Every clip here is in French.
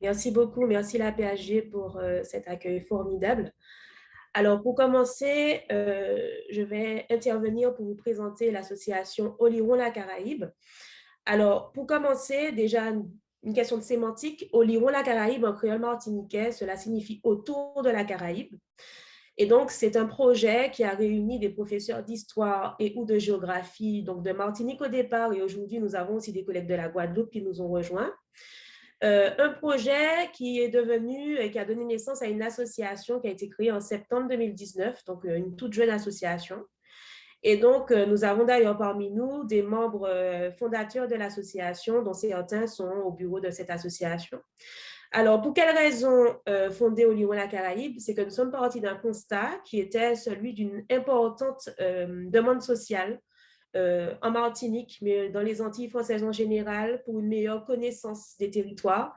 Merci beaucoup, merci la PHG pour cet accueil formidable. Alors, pour commencer, je vais intervenir pour vous présenter l'association Oliron la Caraïbe. Alors, pour commencer, déjà, une question de sémantique. Oliron la Caraïbe en créole martiniquais, cela signifie autour de la Caraïbe. Et donc, c'est un projet qui a réuni des professeurs d'histoire et ou de géographie, donc de Martinique au départ, et aujourd'hui, nous avons aussi des collègues de la Guadeloupe qui nous ont rejoints. Un projet qui est devenu et qui a donné naissance à une association qui a été créée en septembre 2019, donc une toute jeune association. Et donc, nous avons d'ailleurs parmi nous des membres fondateurs de l'association, dont certains sont au bureau de cette association. Alors, pour quelles raisons fonder Oliron la Caraïbe? C'est que nous sommes partis d'un constat qui était celui d'une importante demande sociale en Martinique, mais dans les Antilles françaises en général, pour une meilleure connaissance des territoires,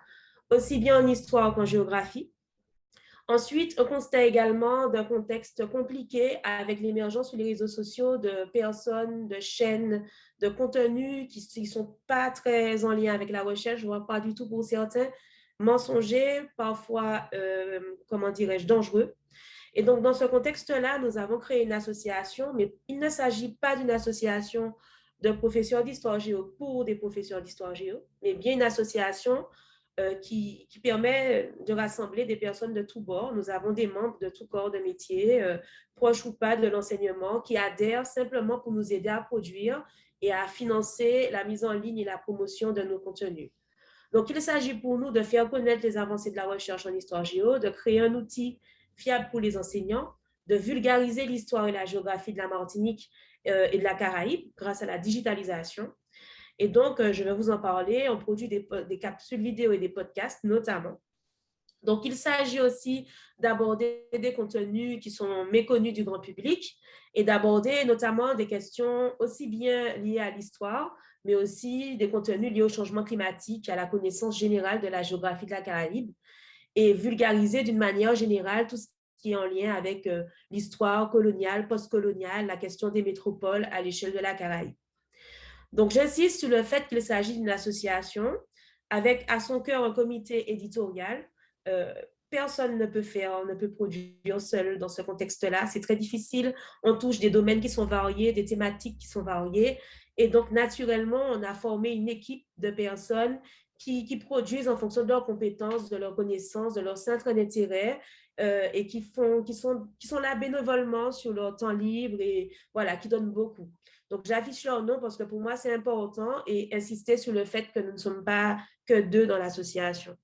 aussi bien en histoire qu'en géographie. Ensuite, on constate également d'un contexte compliqué avec l'émergence sur les réseaux sociaux de personnes, de chaînes, de contenus qui ne sont pas très en lien avec la recherche, voire pas du tout pour certains, mensongers, parfois, comment dirais-je, dangereux. Et donc, dans ce contexte-là, nous avons créé une association, mais il ne s'agit pas d'une association de professeurs d'histoire géo pour des professeurs d'histoire géo, mais bien une association qui permet de rassembler des personnes de tous bords. Nous avons des membres de tous corps de métier, proches ou pas de l'enseignement, qui adhèrent simplement pour nous aider à produire et à financer la mise en ligne et la promotion de nos contenus. Donc, il s'agit pour nous de faire connaître les avancées de la recherche en histoire géo, de créer un outil fiable pour les enseignants, de vulgariser l'histoire et la géographie de la Martinique et de la Caraïbe grâce à la digitalisation. Et donc, je vais vous en parler. On produit des capsules vidéo et des podcasts notamment. Donc, il s'agit aussi d'aborder des contenus qui sont méconnus du grand public et d'aborder notamment des questions aussi bien liées à l'histoire, mais aussi des contenus liés au changement climatique, à la connaissance générale de la géographie de la Caraïbe et vulgariser d'une manière générale tout ce qui est en lien avec l'histoire coloniale, postcoloniale, la question des métropoles à l'échelle de la Caraïbe. Donc, j'insiste sur le fait qu'il s'agit d'une association avec à son cœur un comité éditorial. Euh, Personne ne peut produire seul dans ce contexte-là. C'est très difficile. On touche des domaines qui sont variés, des thématiques qui sont variées. Et donc, naturellement, on a formé une équipe de personnes qui produisent en fonction de leurs compétences, de leurs connaissances, de leur centre d'intérêt et qui sont là bénévolement sur leur temps libre et voilà, qui donnent beaucoup. Donc, j'affiche leur nom parce que pour moi, c'est important et insister sur le fait que nous ne sommes pas que deux dans l'association.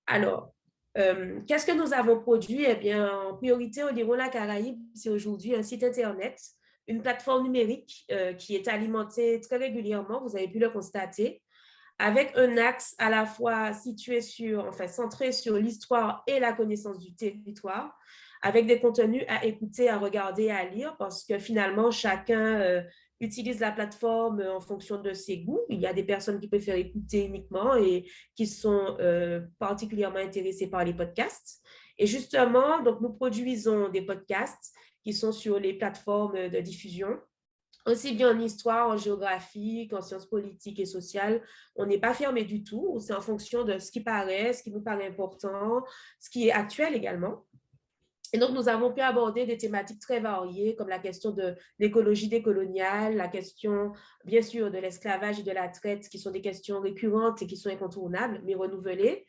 Alors, qu'est-ce que nous avons produit? Eh bien, en priorité, Oliron la Caraïbe, c'est aujourd'hui un site Internet, une plateforme numérique qui est alimentée très régulièrement, vous avez pu le constater, avec un axe à la fois centré sur l'histoire et la connaissance du territoire, avec des contenus à écouter, à regarder, à lire, parce que finalement, chacun utilise la plateforme en fonction de ses goûts. Il y a des personnes qui préfèrent écouter uniquement et qui sont particulièrement intéressées par les podcasts. Et justement, donc, nous produisons des podcasts qui sont sur les plateformes de diffusion aussi bien en histoire, en géographie qu'en sciences politiques et sociales. On n'est pas fermé du tout. C'est en fonction de ce qui paraît, ce qui nous paraît important, ce qui est actuel également. Et donc, nous avons pu aborder des thématiques très variées, comme la question de l'écologie décoloniale, la question, bien sûr, de l'esclavage et de la traite, qui sont des questions récurrentes et qui sont incontournables, mais renouvelées,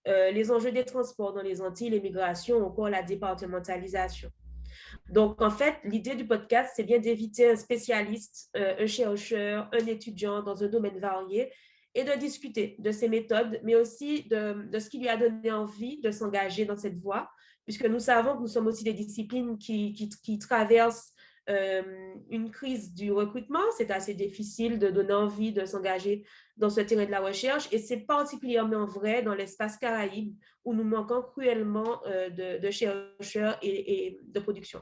les enjeux des transports dans les Antilles, les migrations, encore la départementalisation. Donc, en fait, l'idée du podcast, c'est bien d'éviter un spécialiste, un chercheur, un étudiant dans un domaine varié et de discuter de ses méthodes, mais aussi de ce qui lui a donné envie de s'engager dans cette voie, puisque nous savons que nous sommes aussi des disciplines qui traversent une crise du recrutement. C'est assez difficile de donner envie de s'engager dans ce terrain de la recherche et c'est particulièrement vrai dans l'espace caraïbe où nous manquons cruellement de chercheurs et de production.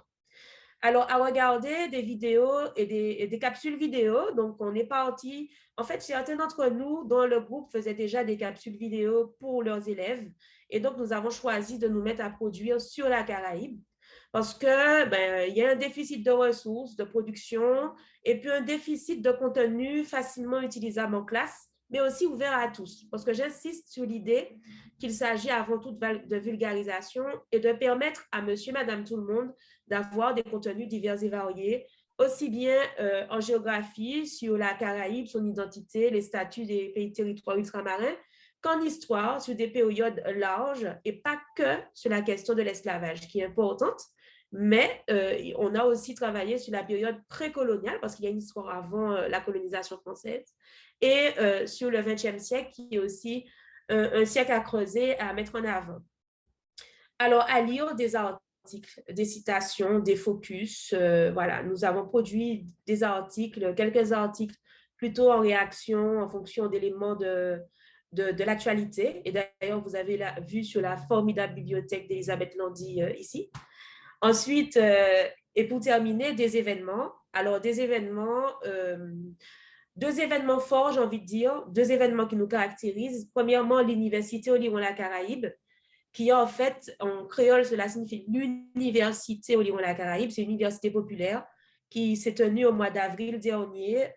Alors, à regarder des vidéos et des capsules vidéo, donc on est parti, en fait, certains d'entre nous dans le groupe faisaient déjà des capsules vidéo pour leurs élèves et donc nous avons choisi de nous mettre à produire sur la Caraïbe parce que il y a un déficit de ressources, de production et puis un déficit de contenu facilement utilisable en classe mais aussi ouvert à tous. Parce que j'insiste sur l'idée qu'il s'agit avant tout de vulgarisation et de permettre à monsieur, madame, tout le monde d'avoir des contenus divers et variés, aussi bien en géographie, sur la Caraïbe, son identité, les statuts des pays territoires ultramarins, qu'en histoire, sur des périodes larges et pas que sur la question de l'esclavage, qui est importante. Mais on a aussi travaillé sur la période précoloniale, parce qu'il y a une histoire avant la colonisation française, et sur le XXe siècle, qui est aussi un siècle à creuser, à mettre en avant. Alors, à lire des articles, des citations, des focus, voilà, nous avons produit des articles, quelques articles plutôt en réaction, en fonction d'éléments de l'actualité. Et d'ailleurs, vous avez vu sur la formidable bibliothèque d'Elisabeth Landy ici. Ensuite, et pour terminer, des événements. Alors, des événements, deux événements forts, j'ai envie de dire, deux événements qui nous caractérisent. Premièrement, l'Université Oléron-la-Caraïbe, qui en fait, en créole, cela signifie l'Université Oléron-la-Caraïbe. C'est une université populaire qui s'est tenue au mois d'avril dernier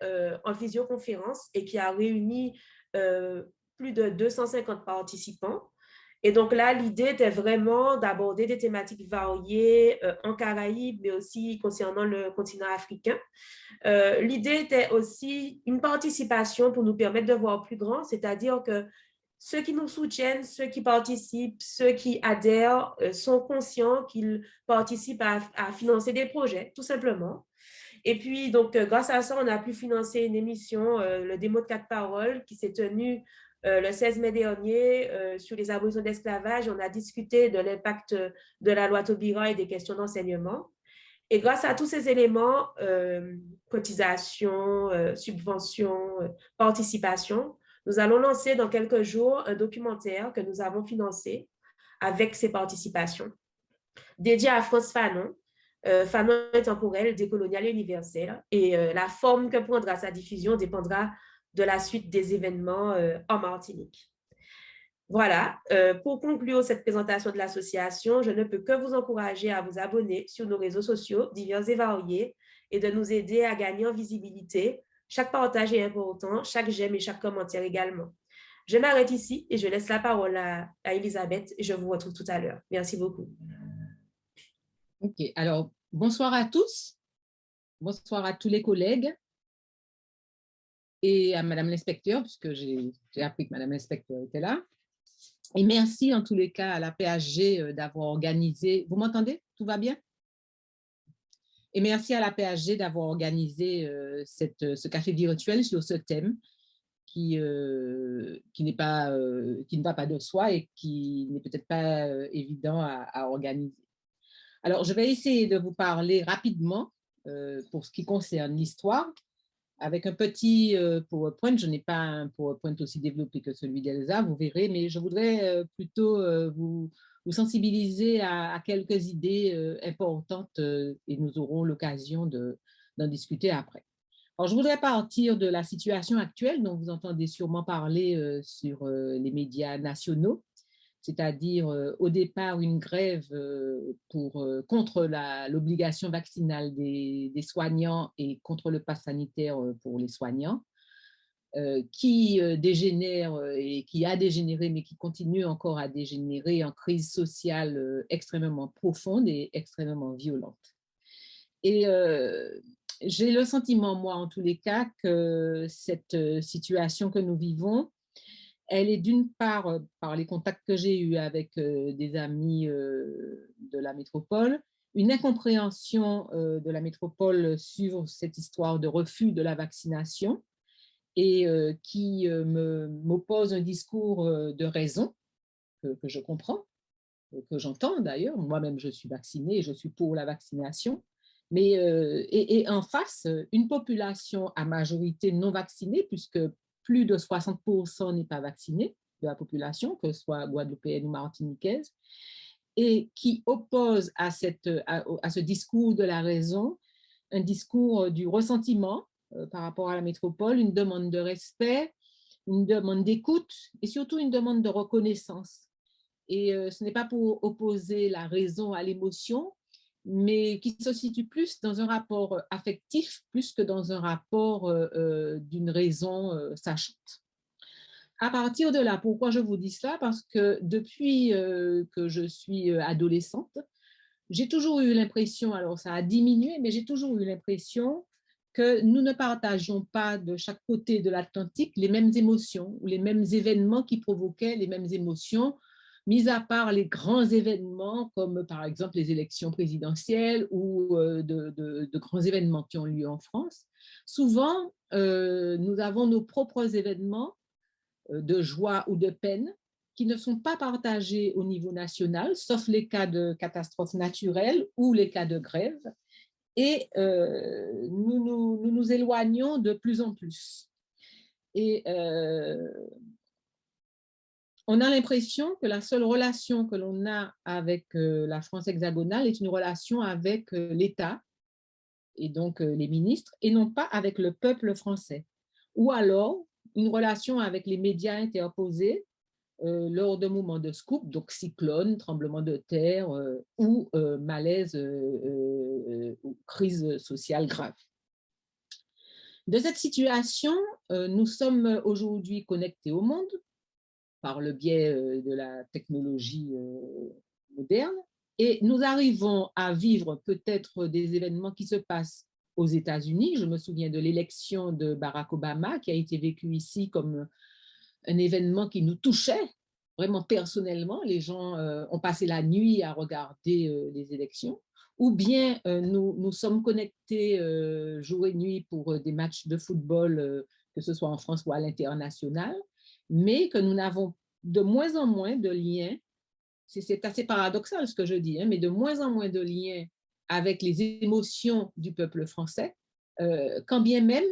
en visioconférence et qui a réuni plus de 250 participants. Et donc là, l'idée était vraiment d'aborder des thématiques variées en Caraïbes, mais aussi concernant le continent africain. L'idée était aussi une participation pour nous permettre de voir plus grand, c'est-à-dire que ceux qui nous soutiennent, ceux qui participent, ceux qui adhèrent sont conscients qu'ils participent à financer des projets, tout simplement. Et puis, donc, grâce à ça, on a pu financer une émission, le démo de 4 paroles, qui s'est tenue le 16 mai dernier sur les abolitions d'esclavage. On a discuté de l'impact de la loi Taubira et des questions d'enseignement. Et grâce à tous ces éléments, cotisation, subvention, participation, nous allons lancer dans quelques jours un documentaire que nous avons financé avec ces participations, dédié à France Fanon. Fanon intemporelle, décoloniale et universelle. Et la forme que prendra sa diffusion dépendra de la suite des événements en Martinique. Voilà, pour conclure cette présentation de l'association, je ne peux que vous encourager à vous abonner sur nos réseaux sociaux divers et variés et de nous aider à gagner en visibilité. Chaque partage est important, chaque j'aime et chaque commentaire également. Je m'arrête ici et je laisse la parole à Elisabeth et je vous retrouve tout à l'heure. Merci beaucoup. Ok, alors bonsoir à tous, bonsoir à tous les collègues et à Madame l'inspecteur, puisque j'ai appris que Madame l'inspecteur était là. Et merci en tous les cas à la PHG d'avoir organisé, vous m'entendez? Tout va bien? Et merci à la PHG d'avoir organisé ce café virtuel sur ce thème qui ne va pas de soi et qui n'est peut-être pas évident à organiser. Alors, je vais essayer de vous parler rapidement pour ce qui concerne l'histoire, avec un petit PowerPoint. Je n'ai pas un PowerPoint aussi développé que celui d'Elsa, vous verrez, mais je voudrais plutôt vous sensibiliser à quelques idées importantes et nous aurons l'occasion d'en discuter après. Alors, je voudrais partir de la situation actuelle dont vous entendez sûrement parler sur les médias nationaux, c'est-à-dire au départ une grève contre l'obligation vaccinale des soignants et contre le pass sanitaire pour les soignants, qui dégénère et qui a dégénéré, mais qui continue encore à dégénérer en crise sociale extrêmement profonde et extrêmement violente. Et j'ai le sentiment, moi, en tous les cas, que cette situation que nous vivons, elle est d'une part, par les contacts que j'ai eus avec des amis de la métropole, une incompréhension de la métropole sur cette histoire de refus de la vaccination et qui m'oppose un discours de raison que je comprends, que j'entends d'ailleurs. Moi-même, je suis vaccinée et je suis pour la vaccination. Mais, et en face, une population à majorité non vaccinée, puisque plus de 60% n'est pas vaccinée de la population, que ce soit guadeloupéenne ou martiniquaise, et qui oppose à ce discours de la raison un discours du ressentiment par rapport à la métropole, une demande de respect, une demande d'écoute et surtout une demande de reconnaissance. Et ce n'est pas pour opposer la raison à l'émotion, mais qui se situe plus dans un rapport affectif, plus que dans un rapport d'une raison sachante. à partir de là, pourquoi je vous dis cela? Parce que depuis que je suis adolescente, j'ai toujours eu l'impression, alors ça a diminué, mais j'ai toujours eu l'impression que nous ne partageons pas de chaque côté de l'Atlantique les mêmes émotions ou les mêmes événements qui provoquaient les mêmes émotions, mis à part les grands événements comme par exemple les élections présidentielles ou de grands événements qui ont lieu en France. Souvent, nous avons nos propres événements de joie ou de peine qui ne sont pas partagés au niveau national, sauf les cas de catastrophes naturelles ou les cas de grève. Et nous éloignons de plus en plus. Et on a l'impression que la seule relation que l'on a avec la France hexagonale est une relation avec l'État et donc les ministres, et non pas avec le peuple français. Ou alors une relation avec les médias interposés lors de moments de scoop, donc cyclone, tremblement de terre ou malaise ou crise sociale grave. De cette situation, nous sommes aujourd'hui connectés au monde par le biais de la technologie moderne et nous arrivons à vivre peut-être des événements qui se passent aux États-Unis. Je me souviens de l'élection de Barack Obama qui a été vécue ici comme un événement qui nous touchait vraiment personnellement. Les gens ont passé la nuit à regarder les élections. Ou bien nous sommes connectés jour et nuit pour des matchs de football, que ce soit en France ou à l'international, mais que nous n'avons de moins en moins de liens. C'est assez paradoxal ce que je dis, hein, mais de moins en moins de liens avec les émotions du peuple français. Quand bien même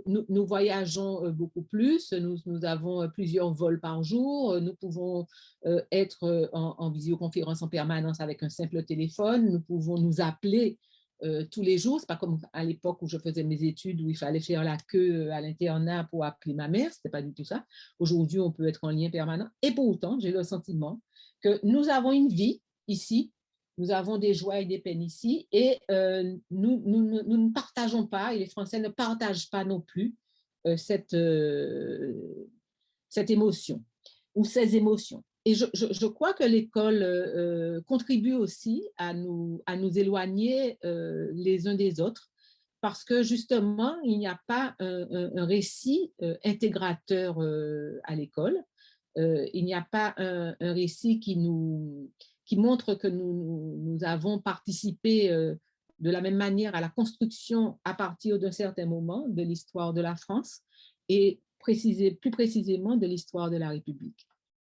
nous voyageons beaucoup plus, nous avons plusieurs vols par jour, nous pouvons être en visioconférence en permanence avec un simple téléphone, nous pouvons nous appeler tous les jours. Ce n'est pas comme à l'époque où je faisais mes études où il fallait faire la queue à l'internat pour appeler ma mère, ce n'était pas du tout ça. Aujourd'hui, on peut être en lien permanent et pour autant, j'ai le sentiment que nous avons une vie ici. Nous avons des joies et des peines ici et nous ne partageons pas, et les Français ne partagent pas non plus cette émotion ou ces émotions. Et je crois que l'école contribue aussi à nous éloigner les uns des autres parce que justement, il n'y a pas un récit intégrateur à l'école. Il n'y a pas un récit qui montre que nous avons participé de la même manière à la construction à partir d'un certain moment de l'histoire de la France et plus précisément de l'histoire de la République.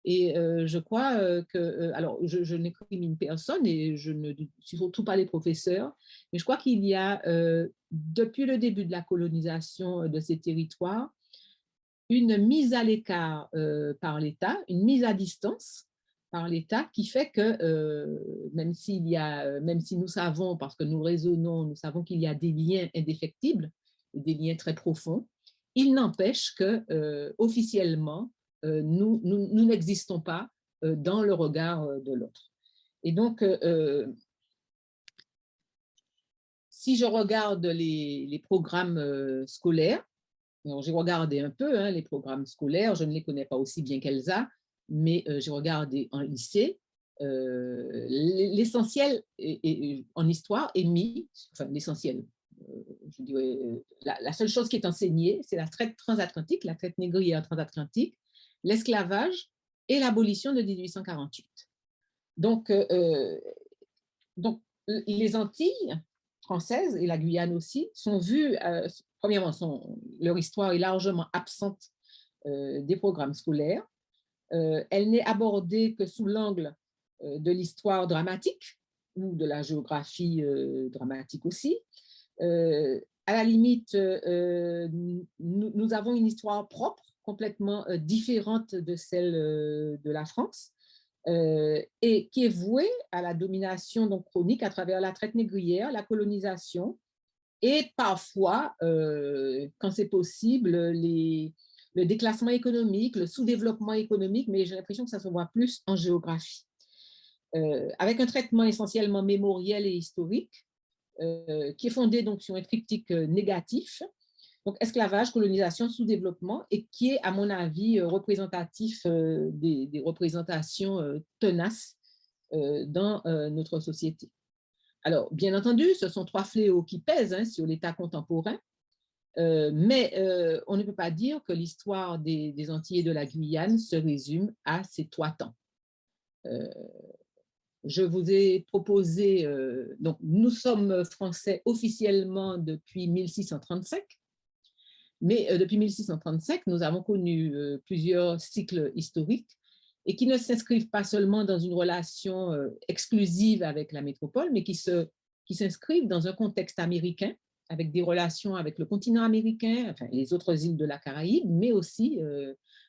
Et je crois que, alors je n'incrimine personne et je ne suis surtout pas les professeurs, mais je crois qu'il y a, depuis le début de la colonisation de ces territoires, une mise à l'écart par l'État, une mise à distance par l'État qui fait que même si nous savons, parce que nous raisonnons, nous savons qu'il y a des liens indéfectibles, des liens très profonds, il n'empêche que officiellement, nous n'existons pas dans le regard de l'autre. Et donc, si je regarde les programmes scolaires, j'ai regardé un peu les programmes scolaires, je ne les connais pas aussi bien qu'Elsa, mais j'ai regardé en lycée. L'essentiel en histoire est mis, enfin l'essentiel, je dirais, la seule chose qui est enseignée, c'est la traite transatlantique, la traite négrière transatlantique, l'esclavage et l'abolition de 1848. Donc, les Antilles françaises et la Guyane aussi sont vues, premièrement, leur histoire est largement absente des programmes scolaires. Elle n'est abordée que sous l'angle de l'histoire dramatique ou de la géographie dramatique aussi. À la limite, nous avons une histoire propre, complètement différente de celle de la France, et qui est vouée à la domination donc, chronique à travers la traite négrière, la colonisation, et parfois, quand c'est possible, le déclassement économique, le sous-développement économique, mais j'ai l'impression que ça se voit plus en géographie. Avec un traitement essentiellement mémoriel et historique, qui est fondé donc sur un triptyque négatif, Donc, esclavage, colonisation, sous-développement, et qui est, à mon avis, représentatif des représentations tenaces dans notre société. Alors, bien entendu, ce sont trois fléaux qui pèsent sur l'État contemporain, mais on ne peut pas dire que l'histoire des Antilles et de la Guyane se résume à ces trois temps. Je vous ai proposé, donc nous sommes français officiellement depuis 1635, mais depuis 1635, nous avons connu plusieurs cycles historiques et qui ne s'inscrivent pas seulement dans une relation exclusive avec la métropole, mais qui s'inscrivent dans un contexte américain, avec des relations avec le continent américain, enfin les autres îles de la Caraïbe, mais aussi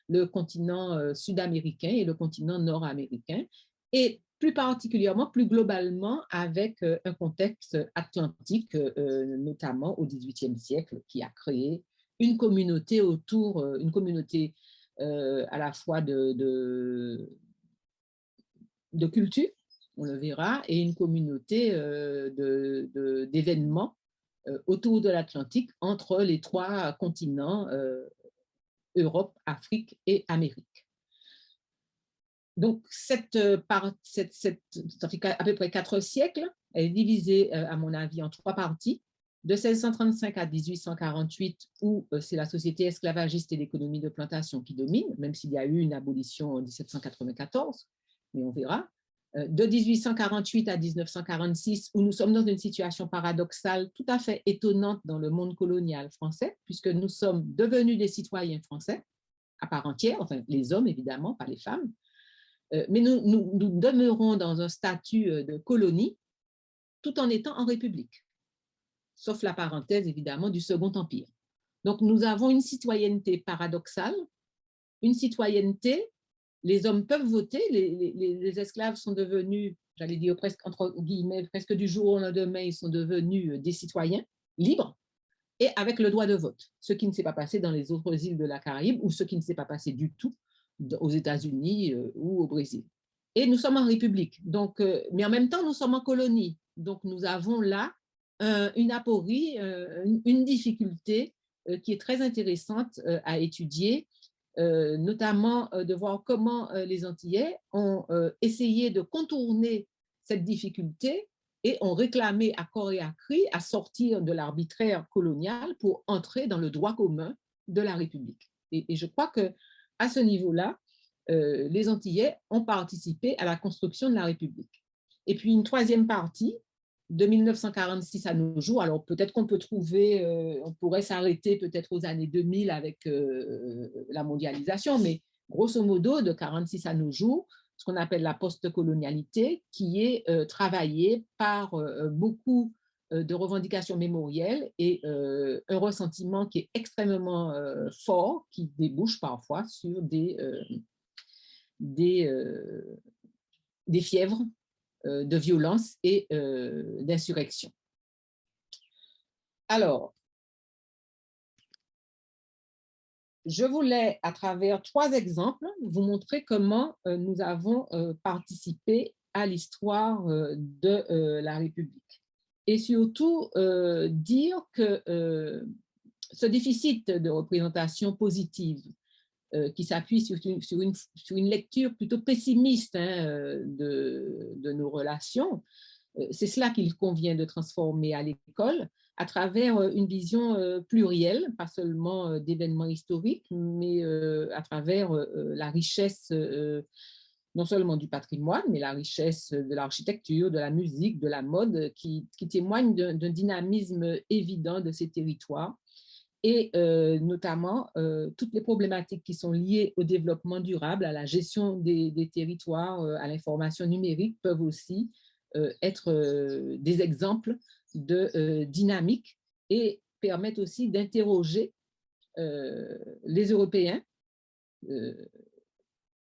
le continent sud-américain et le continent nord-américain, et plus particulièrement, plus globalement, avec un contexte atlantique, notamment au XVIIIe siècle, qui a créé une communauté autour, une communauté à la fois de culture, on le verra, et une communauté d'événements autour de l'Atlantique entre les trois continents, Europe, Afrique et Amérique. Donc, ça fait à peu près 4 siècles, elle est divisée, à mon avis, en 3 parties. De 1635 à 1848, où c'est la société esclavagiste et l'économie de plantation qui domine, même s'il y a eu une abolition en 1794, mais on verra. De 1848 à 1946, où nous sommes dans une situation paradoxale tout à fait étonnante dans le monde colonial français, puisque nous sommes devenus des citoyens français à part entière, enfin les hommes évidemment, pas les femmes, mais nous demeurons dans un statut de colonie tout en étant en république, sauf la parenthèse évidemment du Second Empire. Donc nous avons une citoyenneté paradoxale, une citoyenneté, les hommes peuvent voter, les esclaves sont devenus, j'allais dire presque entre guillemets, presque du jour au lendemain, ils sont devenus des citoyens libres et avec le droit de vote, ce qui ne s'est pas passé dans les autres îles de la Caraïbe ou ce qui ne s'est pas passé du tout aux États-Unis ou au Brésil. Et nous sommes en république, donc, mais en même temps, nous sommes en colonie. Donc, nous avons là une aporie, une difficulté qui est très intéressante à étudier, notamment de voir comment les Antillais ont essayé de contourner cette difficulté et ont réclamé à corps et à cri à sortir de l'arbitraire colonial pour entrer dans le droit commun de la République. Et je crois qu'à ce niveau-là, les Antillais ont participé à la construction de la République. Et puis une troisième partie, de 1946 à nos jours, alors peut-être qu'on peut trouver, on pourrait s'arrêter peut-être aux années 2000 avec la mondialisation, mais grosso modo, de 1946 à nos jours, ce qu'on appelle la post-colonialité, qui est travaillée par beaucoup de revendications mémorielles et un ressentiment qui est extrêmement fort, qui débouche parfois sur des fièvres de violence et d'insurrection. Alors, je voulais, à travers 3 exemples, vous montrer comment nous avons participé à l'histoire de la République. Et surtout, dire que ce déficit de représentation positive qui s'appuie sur une lecture plutôt pessimiste de nos relations, c'est cela qu'il convient de transformer à l'école à travers une vision plurielle, pas seulement d'événements historiques, mais à travers la richesse non seulement du patrimoine, mais la richesse de l'architecture, de la musique, de la mode, qui témoigne d'un dynamisme évident de ces territoires, et notamment toutes les problématiques qui sont liées au développement durable, à la gestion des territoires, à l'information numérique peuvent aussi être des exemples de dynamique et permettent aussi d'interroger les Européens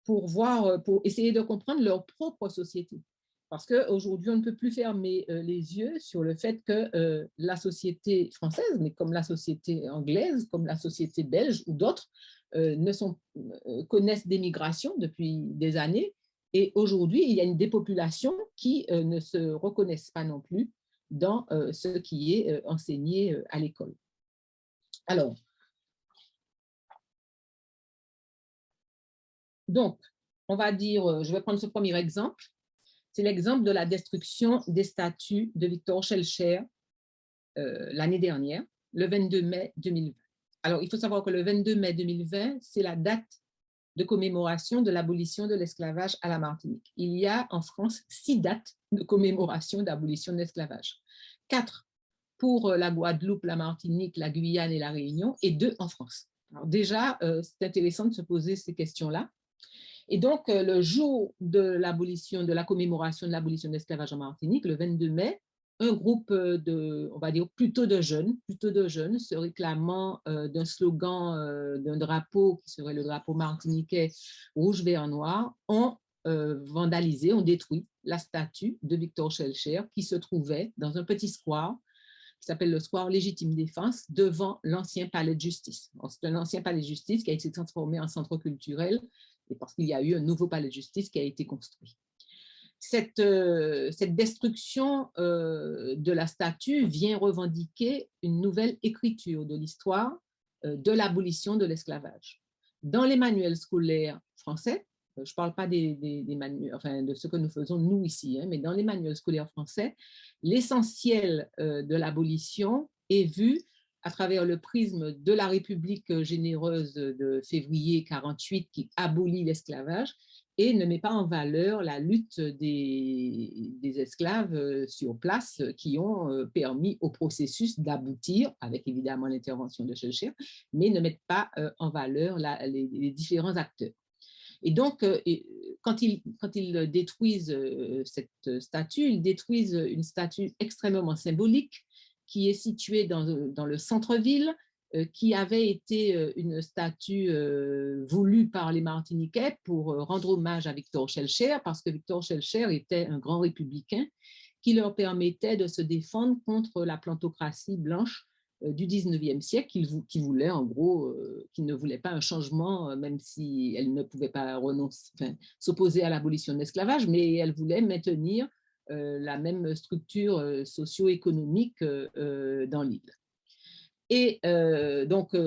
pour essayer de comprendre leur propre société. Parce qu'aujourd'hui, on ne peut plus fermer les yeux sur le fait que la société française, mais comme la société anglaise, comme la société belge ou d'autres, connaissent des migrations depuis des années. Et aujourd'hui, il y a une dépopulation qui ne se reconnaissent pas non plus dans ce qui est enseigné à l'école. Alors, donc, on va dire, je vais prendre ce premier exemple. C'est l'exemple de la destruction des statues de Victor Schœlcher l'année dernière, le 22 mai 2020. Alors, il faut savoir que le 22 mai 2020, c'est la date de commémoration de l'abolition de l'esclavage à la Martinique. Il y a en France 6 dates de commémoration d'abolition de l'esclavage. 4 pour la Guadeloupe, la Martinique, la Guyane et la Réunion, et 2 en France. Alors déjà, c'est intéressant de se poser ces questions-là. Et donc, le jour de l'abolition, de la commémoration de l'abolition de l'esclavage en Martinique, le 22 mai, un groupe de, on va dire, plutôt de jeunes, se réclamant d'un slogan, d'un drapeau qui serait le drapeau martiniquais rouge, vert, noir, ont vandalisé, ont détruit la statue de Victor Schœlcher qui se trouvait dans un petit square qui s'appelle le square Légitime Défense devant l'ancien palais de justice. C'est un ancien palais de justice qui a été transformé en centre culturel et parce qu'il y a eu un nouveau palais de justice qui a été construit. Cette destruction de la statue vient revendiquer une nouvelle écriture de l'histoire de l'abolition de l'esclavage. Dans les manuels scolaires français, je ne parle pas des manuels, enfin, de ce que nous faisons nous ici, hein, mais dans les manuels scolaires français, l'essentiel de l'abolition est vu à travers le prisme de la République généreuse de février 48 qui abolit l'esclavage et ne met pas en valeur la lutte des esclaves sur place qui ont permis au processus d'aboutir, avec évidemment l'intervention de Schœlcher, mais ne mettent pas en valeur les différents acteurs. Et donc, quand ils détruisent cette statue, ils détruisent une statue extrêmement symbolique qui est située dans le centre-ville, qui avait été une statue voulue par les Martiniquais pour rendre hommage à Victor Schœlcher, parce que Victor Schœlcher était un grand républicain qui leur permettait de se défendre contre la plantocratie blanche du 19e siècle, qui voulait en gros, qui ne voulait pas un changement, même si elle ne pouvait pas s'opposer à l'abolition de l'esclavage, mais elle voulait maintenir la même structure socio-économique dans l'île. Et donc,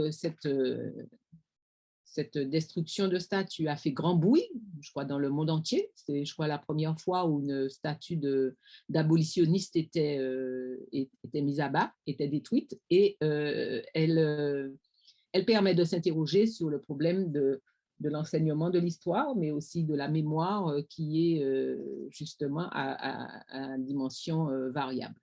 cette destruction de statues a fait grand bruit, je crois, dans le monde entier. C'est, je crois, la première fois où une statue d'abolitionniste était mise à bas, était détruite, et elle permet de s'interroger sur le problème de l'enseignement de l'histoire, mais aussi de la mémoire qui est justement à dimension variable.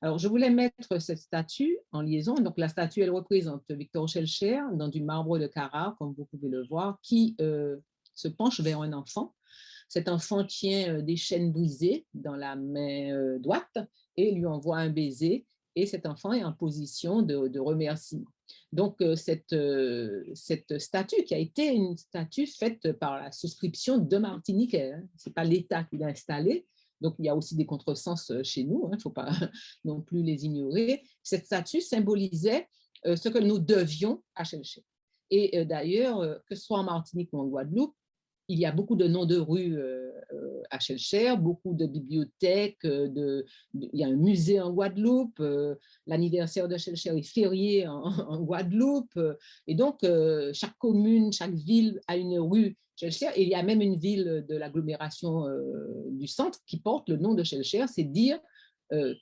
Alors, je voulais mettre cette statue en liaison. Donc, la statue, elle représente Victor Schœlcher dans du marbre de Carrare, comme vous pouvez le voir, qui se penche vers un enfant. Cet enfant tient des chaînes brisées dans la main droite et lui envoie un baiser. Et cet enfant est en position de remerciement. Donc, cette statue qui a été une statue faite par la souscription de Martiniquais, hein. Ce n'est pas l'État qui l'a installée. Donc, il y a aussi des contresens chez nous, il ne faut pas non plus les ignorer. Cette statue symbolisait ce que nous devions à Schœlcher. Et d'ailleurs, que ce soit en Martinique ou en Guadeloupe, il y a beaucoup de noms de rues à Schœlcher, beaucoup de bibliothèques, il y a un musée en Guadeloupe, l'anniversaire de Schœlcher est férié en Guadeloupe, et donc chaque commune, chaque ville a une rue Schœlcher, et il y a même une ville de l'agglomération du centre qui porte le nom de Schœlcher, c'est dire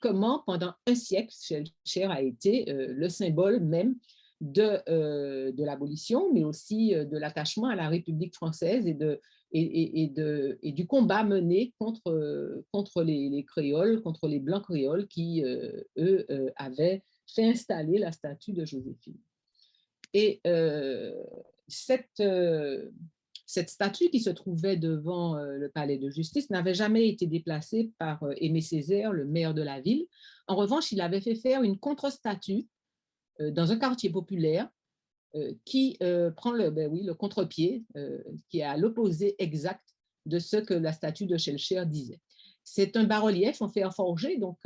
comment pendant un siècle Schœlcher a été le symbole même de l'abolition, mais aussi de l'attachement à la République française et du combat mené contre les créoles, contre les blancs créoles qui, eux, avaient fait installer la statue de Joséphine. Et cette statue qui se trouvait devant le palais de justice n'avait jamais été déplacée par Aimé Césaire, le maire de la ville. En revanche, il avait fait faire une contre-statue dans un quartier populaire qui prend le contre-pied, qui est à l'opposé exact de ce que la statue de Schœlcher disait. C'est un bas-relief en fer forgé, donc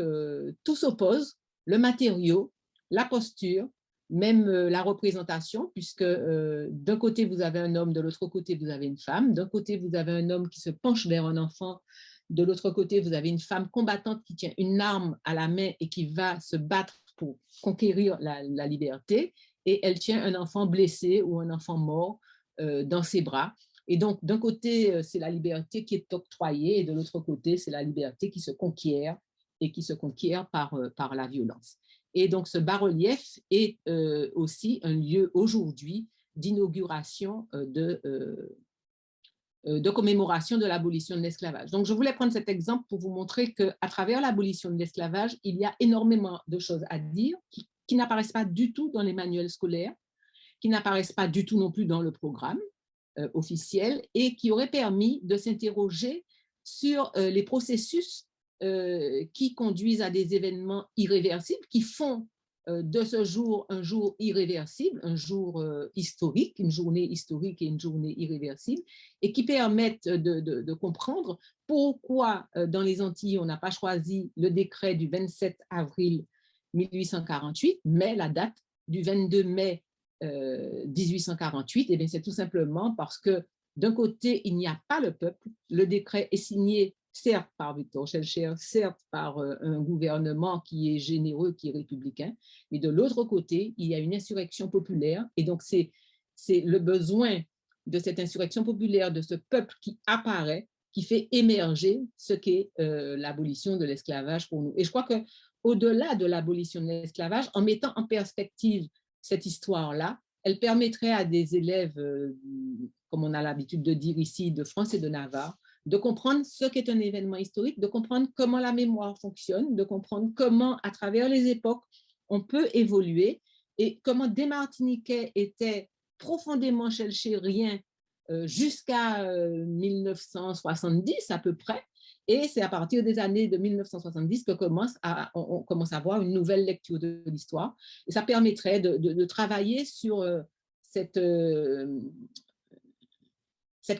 tout s'oppose, le matériau, la posture, même la représentation, puisque d'un côté vous avez un homme, de l'autre côté vous avez une femme, d'un côté vous avez un homme qui se penche vers un enfant, de l'autre côté vous avez une femme combattante qui tient une arme à la main et qui va se battre pour conquérir la liberté, et elle tient un enfant blessé ou un enfant mort dans ses bras. Et donc, d'un côté, c'est la liberté qui est octroyée et de l'autre côté, c'est la liberté qui se conquiert et qui se conquiert par la violence. Et donc, ce bas-relief est aussi un lieu aujourd'hui d'inauguration de commémoration de l'abolition de l'esclavage. Donc, je voulais prendre cet exemple pour vous montrer qu'à travers l'abolition de l'esclavage, il y a énormément de choses à dire qui n'apparaissent pas du tout dans les manuels scolaires, qui n'apparaissent pas du tout non plus dans le programme officiel et qui auraient permis de s'interroger sur les processus qui conduisent à des événements irréversibles, qui font de ce jour un jour irréversible, un jour historique, une journée historique et une journée irréversible, et qui permettent de comprendre pourquoi dans les Antilles, on n'a pas choisi le décret du 27 avril 1848, mais la date du 22 mai 1848, et bien c'est tout simplement parce que d'un côté, il n'y a pas le peuple, le décret est signé certes par Victor Schœlcher, certes par un gouvernement qui est généreux, qui est républicain, mais de l'autre côté, il y a une insurrection populaire, et donc c'est le besoin de cette insurrection populaire, de ce peuple qui apparaît, qui fait émerger ce qu'est l'abolition de l'esclavage pour nous. Et je crois qu'au-delà de l'abolition de l'esclavage, en mettant en perspective cette histoire-là, elle permettrait à des élèves, comme on a l'habitude de dire ici, de France et de Navarre, de comprendre ce qu'est un événement historique, de comprendre comment la mémoire fonctionne, de comprendre comment, à travers les époques, on peut évoluer et comment des Martiniquais étaient profondément chelchériens jusqu'à 1970 à peu près. Et c'est à partir des années de 1970 qu'on commence à avoir une nouvelle lecture de l'histoire. Et ça permettrait de travailler sur cette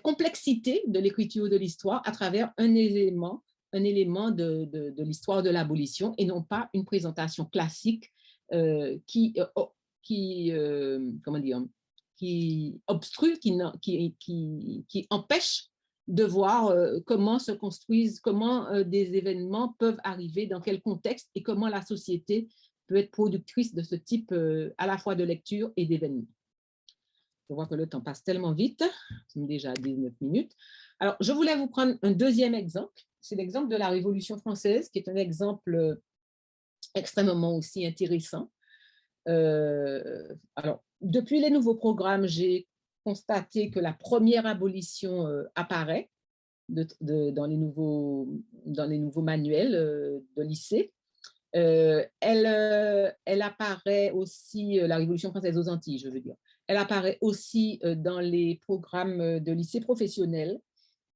complexité de l'écriture de l'histoire à travers un élément de l'histoire de l'abolition et non pas une présentation classique qui obstrue, qui empêche de voir comment se construisent, comment des événements peuvent arriver, dans quel contexte et comment la société peut être productrice de ce type à la fois de lecture et d'événements. Je vois que le temps passe tellement vite, c'est déjà 19 minutes. Alors, je voulais vous prendre un deuxième exemple, c'est l'exemple de la Révolution française, qui est un exemple extrêmement aussi intéressant. Alors, depuis les nouveaux programmes, j'ai constaté que la première abolition apparaît dans les nouveaux manuels de lycée. Elle apparaît aussi, la Révolution française aux Antilles, je veux dire. Elle apparaît aussi dans les programmes de lycée professionnel,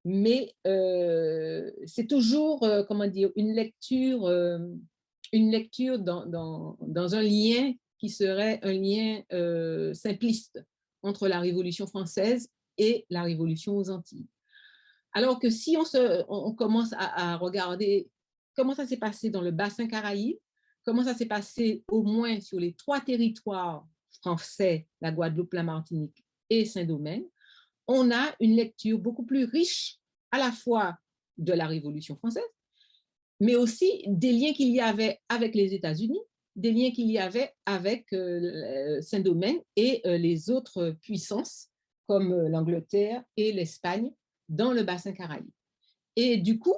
mais c'est toujours, comment dire, une lecture dans un lien qui serait un lien simpliste entre la Révolution française et la Révolution aux Antilles. Alors que si on commence à regarder comment ça s'est passé dans le bassin Caraïbe, comment ça s'est passé au moins sur les 3 territoires français, la Guadeloupe, la Martinique et Saint-Domingue, on a une lecture beaucoup plus riche à la fois de la Révolution française, mais aussi des liens qu'il y avait avec les États-Unis, des liens qu'il y avait avec Saint-Domingue et les autres puissances comme l'Angleterre et l'Espagne dans le bassin Caraïbe. Et du coup,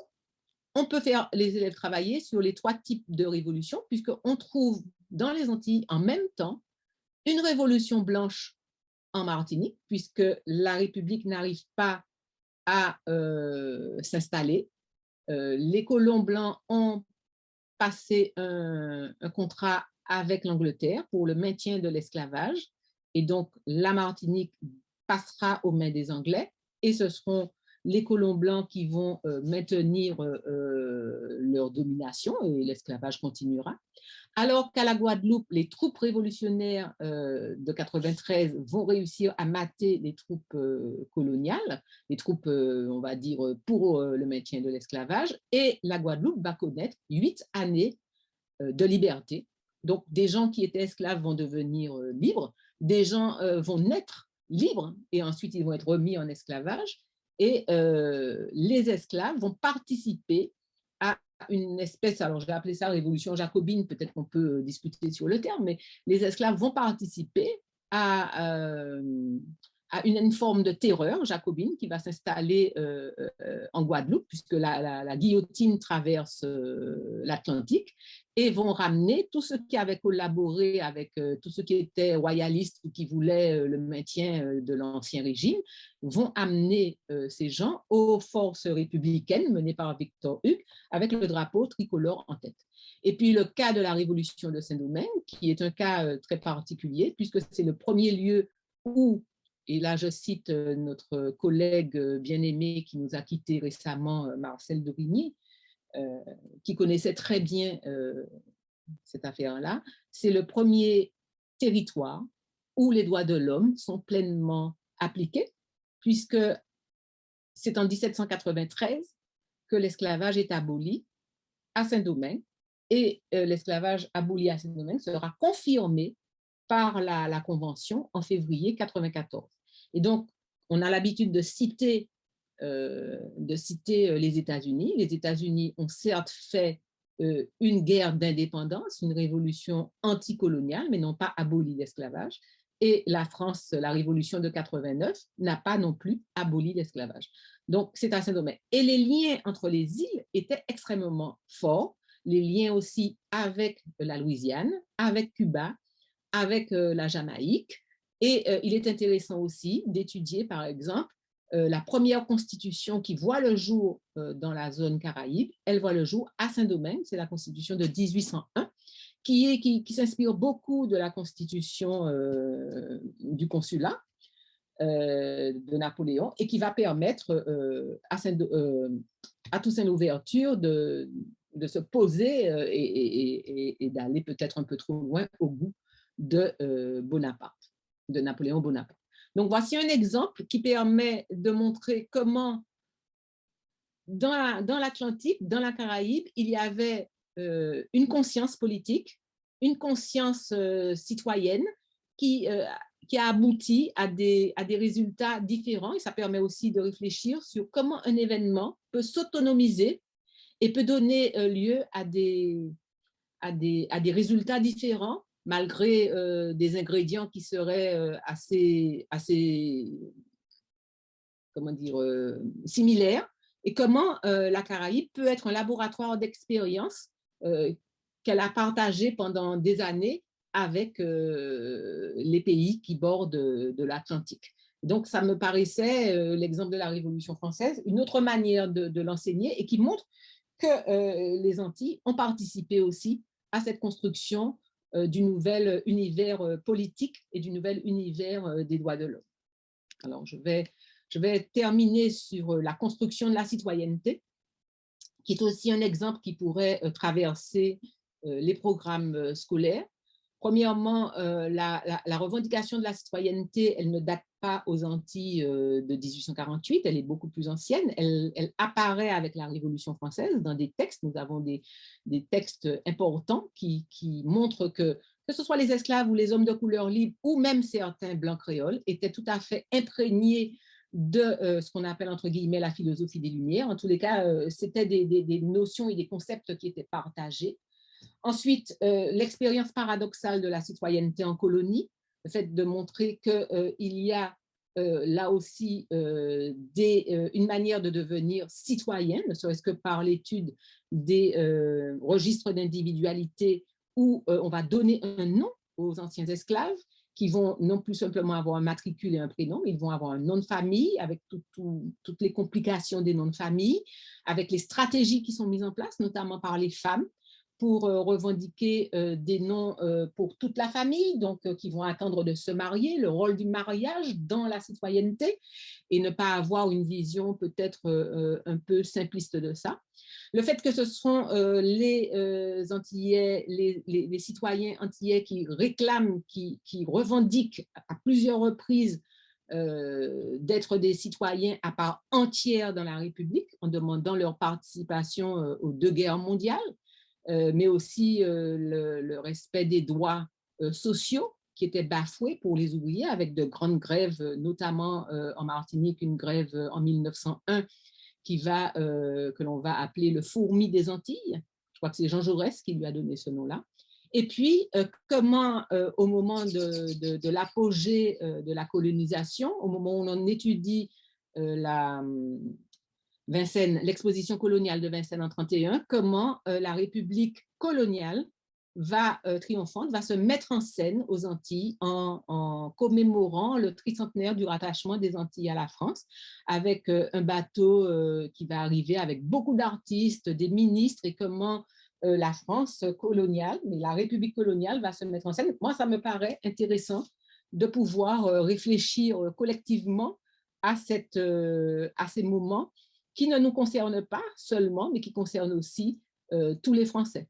on peut faire les élèves travailler sur les 3 types de révolutions, puisqu'on trouve dans les Antilles en même temps une révolution blanche en Martinique, puisque la République n'arrive pas à s'installer. Les colons blancs ont passé un contrat avec l'Angleterre pour le maintien de l'esclavage, et donc la Martinique passera aux mains des Anglais, et ce seront les colons blancs qui vont maintenir leur domination et l'esclavage continuera. Alors qu'à la Guadeloupe, les troupes révolutionnaires de 93 vont réussir à mater les troupes coloniales, les troupes, on va dire, pour le maintien de l'esclavage, et la Guadeloupe va connaître 8 années de liberté. Donc, des gens qui étaient esclaves vont devenir libres, des gens vont naître libres, et ensuite ils vont être remis en esclavage, et les esclaves vont participer à une espèce, alors je vais appeler ça révolution jacobine, peut-être qu'on peut discuter sur le terme, mais les esclaves vont participer à une forme de terreur jacobine qui va s'installer en Guadeloupe, puisque la guillotine traverse l'Atlantique, et vont ramener tous ceux qui avaient collaboré avec tous ceux qui étaient royalistes ou qui voulaient le maintien de l'ancien régime, vont amener ces gens aux forces républicaines menées par Victor Hugues avec le drapeau tricolore en tête. Et puis le cas de la Révolution de Saint-Domingue, qui est un cas très particulier, puisque c'est le premier lieu où, et là je cite notre collègue bien-aimé qui nous a quittés récemment, Marcel Dorigny, qui connaissait très bien cette affaire-là, c'est le premier territoire où les droits de l'homme sont pleinement appliqués, puisque c'est en 1793 que l'esclavage est aboli à Saint-Domingue, et l'esclavage aboli à Saint-Domingue sera confirmé par la Convention en février 1994. Et donc, on a l'habitude de citer les États-Unis. Les États-Unis ont certes fait une guerre d'indépendance, une révolution anticoloniale, mais n'ont pas aboli l'esclavage. Et la France, la révolution de 89, n'a pas non plus aboli l'esclavage. Donc, c'est à Saint-Domingue. Et les liens entre les îles étaient extrêmement forts, les liens aussi avec la Louisiane, avec Cuba, avec la Jamaïque. Et il est intéressant aussi d'étudier, par exemple, la première constitution qui voit le jour dans la zone Caraïbe, elle voit le jour à Saint-Domingue, c'est la constitution de 1801, qui s'inspire beaucoup de la constitution du consulat de Napoléon et qui va permettre à Toussaint Louverture de se poser et d'aller peut-être un peu trop loin au goût de Bonaparte, de Napoléon Bonaparte. Donc, voici un exemple qui permet de montrer comment, dans l'Atlantique, dans la Caraïbe, il y avait une conscience politique, une conscience citoyenne qui a abouti à des résultats différents. Et ça permet aussi de réfléchir sur comment un événement peut s'autonomiser et peut donner lieu à des résultats différents, malgré des ingrédients qui seraient assez comment dire, similaires, et comment la Caraïbe peut être un laboratoire d'expérience qu'elle a partagé pendant des années avec les pays qui bordent de l'Atlantique. Donc, ça me paraissait, l'exemple de la Révolution française, une autre manière de l'enseigner et qui montre que les Antilles ont participé aussi à cette construction du nouvel univers politique et du nouvel univers des droits de l'homme. Alors, je vais terminer sur la construction de la citoyenneté, qui est aussi un exemple qui pourrait traverser les programmes scolaires. Premièrement, la revendication de la citoyenneté, elle ne date pas aux Antilles de 1848, elle est beaucoup plus ancienne. Elle apparaît avec la Révolution française dans des textes. Nous avons des textes importants qui montrent que ce soit les esclaves ou les hommes de couleur libre, ou même certains blancs créoles, étaient tout à fait imprégnés de ce qu'on appelle entre guillemets la philosophie des Lumières. En tous les cas, c'était des notions et des concepts qui étaient partagés. Ensuite, l'expérience paradoxale de la citoyenneté en colonie, le fait de montrer qu'il y a là aussi une manière de devenir citoyen, ne serait-ce que par l'étude des registres d'individualité où on va donner un nom aux anciens esclaves qui vont non plus simplement avoir un matricule et un prénom, mais ils vont avoir un nom de famille avec toutes les complications des noms de famille, avec les stratégies qui sont mises en place, notamment par les femmes, pour revendiquer des noms pour toute la famille, donc qui vont attendre de se marier, le rôle du mariage dans la citoyenneté, et ne pas avoir une vision peut-être un peu simpliste de ça. Le fait que ce sont les Antillais, les citoyens antillais qui réclament, qui revendiquent à plusieurs reprises d'être des citoyens à part entière dans la République, en demandant leur participation aux 2 guerres mondiales, mais aussi le respect des droits sociaux qui étaient bafoués pour les ouvriers avec de grandes grèves, notamment en Martinique, une grève en 1901 que l'on va appeler le fourmi des Antilles. Je crois que c'est Jean Jaurès qui lui a donné ce nom-là. Et puis, comment, au moment de l'apogée de la colonisation, au moment où on étudie l'exposition coloniale de Vincennes en 1931, comment la République coloniale triomphante va se mettre en scène aux Antilles en commémorant le tricentenaire du rattachement des Antilles à la France, avec un bateau qui va arriver avec beaucoup d'artistes, des ministres, et comment la France coloniale, mais la République coloniale va se mettre en scène. Moi, ça me paraît intéressant de pouvoir réfléchir collectivement à ces moments qui ne nous concernent pas seulement, mais qui concernent aussi tous les Français.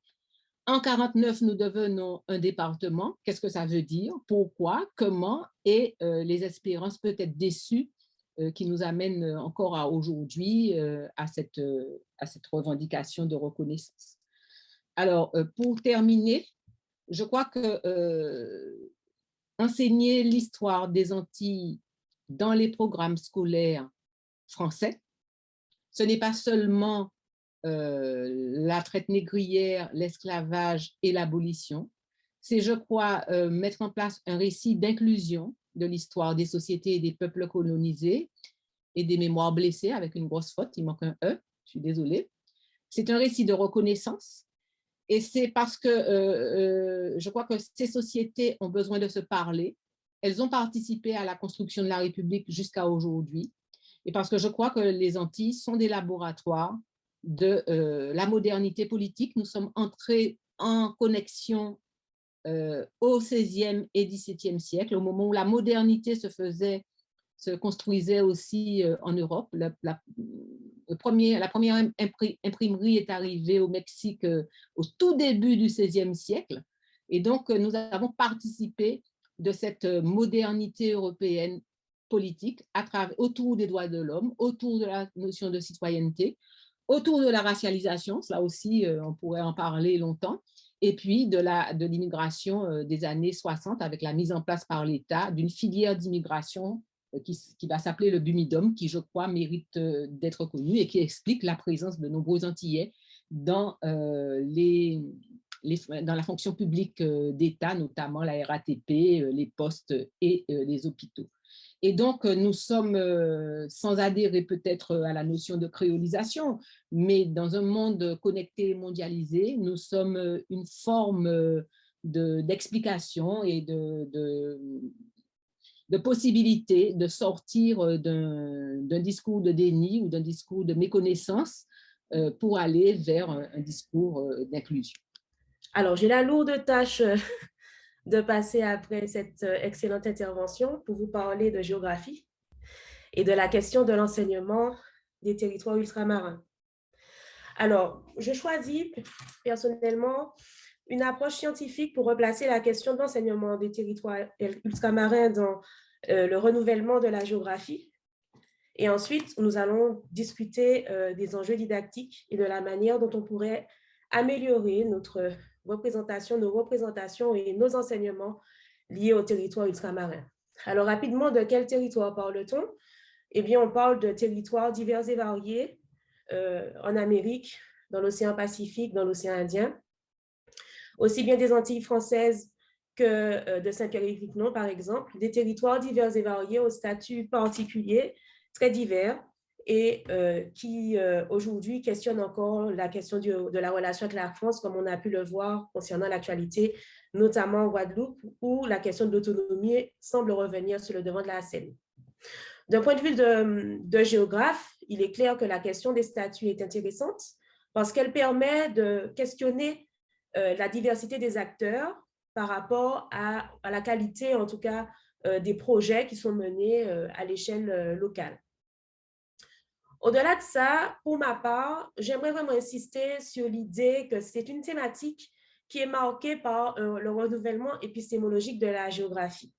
En 1949, nous devenons un département. Qu'est-ce que ça veut dire? Pourquoi? Comment? Et les espérances peut-être déçues qui nous amènent encore à aujourd'hui à cette revendication de reconnaissance. Alors, pour terminer, je crois que enseigner l'histoire des Antilles dans les programmes scolaires français, ce n'est pas seulement la traite négrière, l'esclavage et l'abolition. C'est, je crois, mettre en place un récit d'inclusion de l'histoire des sociétés et des peuples colonisés et des mémoires blessées, avec une grosse faute, il manque un E, je suis désolée. C'est un récit de reconnaissance. Et c'est parce que je crois que ces sociétés ont besoin de se parler. Elles ont participé à la construction de la République jusqu'à aujourd'hui. Et parce que je crois que les Antilles sont des laboratoires de la modernité politique. Nous sommes entrés en connexion au XVIe et XVIIe siècle, au moment où la modernité se construisait aussi en Europe. La première imprimerie est arrivée au Mexique au tout début du XVIe siècle. Et donc, nous avons participé de cette modernité européenne politique autour des droits de l'homme, autour de la notion de citoyenneté, autour de la racialisation, cela aussi, on pourrait en parler longtemps, et puis de l'immigration des années 60 avec la mise en place par l'État d'une filière d'immigration qui va s'appeler le Bumidum, qui, je crois, mérite d'être connu et qui explique la présence de nombreux Antillais dans la fonction publique d'État, notamment la RATP, les postes et les hôpitaux. Et donc, nous sommes, sans adhérer peut-être à la notion de créolisation, mais dans un monde connecté et mondialisé, nous sommes une forme d'explication et de possibilité de sortir d'un discours de déni ou d'un discours de méconnaissance pour aller vers un discours d'inclusion. Alors, j'ai la lourde tâche de passer après cette excellente intervention pour vous parler de géographie et de la question de l'enseignement des territoires ultramarins. Alors, je choisis personnellement une approche scientifique pour replacer la question de l'enseignement des territoires ultramarins dans le renouvellement de la géographie. Et ensuite, nous allons discuter des enjeux didactiques et de la manière dont on pourrait améliorer nos représentations et nos enseignements liés aux territoires ultramarins. Alors, rapidement, de quel territoire parle-t-on? Eh bien, on parle de territoires divers et variés en Amérique, dans l'océan Pacifique, dans l'océan Indien, aussi bien des Antilles françaises que de Saint-Pierre-et-Miquelon, par exemple, des territoires divers et variés au statut particulier, très divers, et qui aujourd'hui questionnent encore la question de la relation avec la France, comme on a pu le voir concernant l'actualité, notamment en Guadeloupe, où la question de l'autonomie semble revenir sur le devant de la scène. D'un point de vue de géographe, il est clair que la question des statuts est intéressante parce qu'elle permet de questionner la diversité des acteurs par rapport à la qualité, en tout cas, des projets qui sont menés à l'échelle locale. Au-delà de ça, pour ma part, j'aimerais vraiment insister sur l'idée que c'est une thématique qui est marquée par le renouvellement épistémologique de la géographie.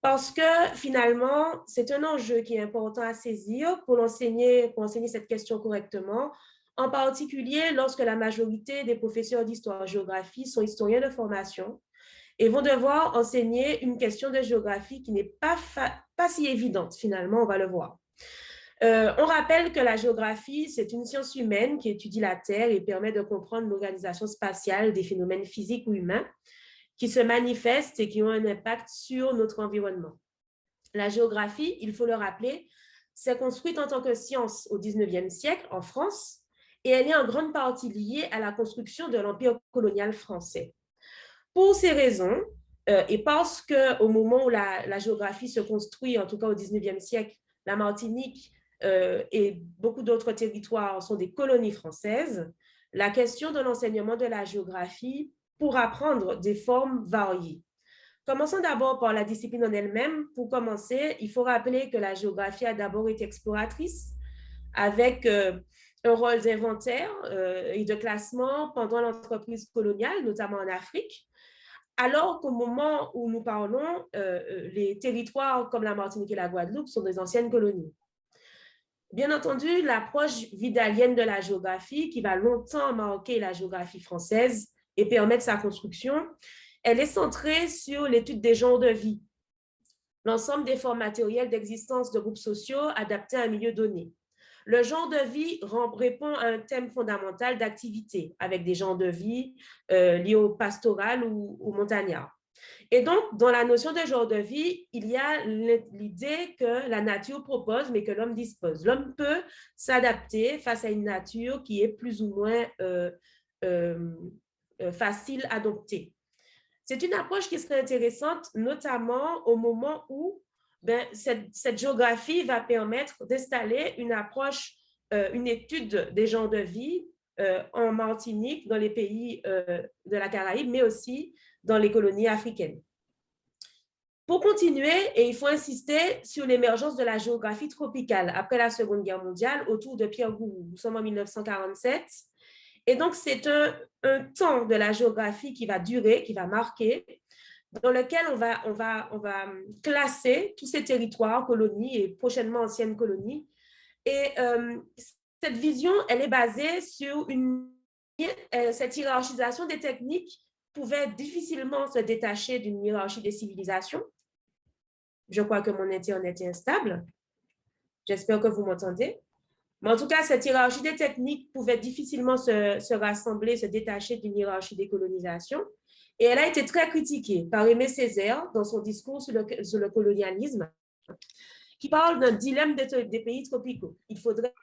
Parce que finalement, c'est un enjeu qui est important à saisir pour enseigner cette question correctement, en particulier lorsque la majorité des professeurs d'histoire-géographie sont historiens de formation et vont devoir enseigner une question de géographie qui n'est pas si évidente, finalement, on va le voir. On rappelle que la géographie, c'est une science humaine qui étudie la Terre et permet de comprendre l'organisation spatiale des phénomènes physiques ou humains qui se manifestent et qui ont un impact sur notre environnement. La géographie, il faut le rappeler, s'est construite en tant que science au 19e siècle en France et elle est en grande partie liée à la construction de l'empire colonial français. Pour ces raisons, et parce qu'au moment où la géographie se construit, en tout cas au 19e siècle, la Martinique et beaucoup d'autres territoires sont des colonies françaises, la question de l'enseignement de la géographie pourra prendre des formes variées. Commençons d'abord par la discipline en elle-même. Pour commencer, il faut rappeler que la géographie a d'abord été exploratrice avec un rôle d'inventaire et de classement pendant l'entreprise coloniale, notamment en Afrique, alors qu'au moment où nous parlons, les territoires comme la Martinique et la Guadeloupe sont des anciennes colonies. Bien entendu, l'approche vidalienne de la géographie, qui va longtemps marquer la géographie française et permettre sa construction, elle est centrée sur l'étude des genres de vie, l'ensemble des formes matérielles d'existence de groupes sociaux adaptés à un milieu donné. Le genre de vie répond à un thème fondamental d'activité, avec des genres de vie liés au pastoral ou au montagnard. Et donc, dans la notion de genre de vie, il y a l'idée que la nature propose, mais que l'homme dispose. L'homme peut s'adapter face à une nature qui est plus ou moins facile à adopter. C'est une approche qui serait intéressante, notamment au moment où cette géographie va permettre d'installer une approche, une étude des genres de vie en Martinique, dans les pays de la Caraïbe, mais aussi dans les colonies africaines. Pour continuer, et il faut insister sur l'émergence de la géographie tropicale après la Seconde Guerre mondiale, autour de Pierre Gouroux. Nous sommes en 1947. Et donc, c'est un temps de la géographie qui va durer, qui va marquer, dans lequel on va classer tous ces territoires, colonies et prochainement anciennes colonies. Et cette vision, elle est basée sur cette hiérarchisation des techniques pouvait difficilement se détacher d'une hiérarchie des civilisations. Je crois que mon Internet est instable. J'espère que vous m'entendez. Mais en tout cas, cette hiérarchie des techniques pouvait difficilement se rassembler, se détacher d'une hiérarchie des colonisations. Et elle a été très critiquée par Aimé Césaire dans son discours sur le colonialisme, qui parle d'un dilemme des pays tropicaux. Il faudrait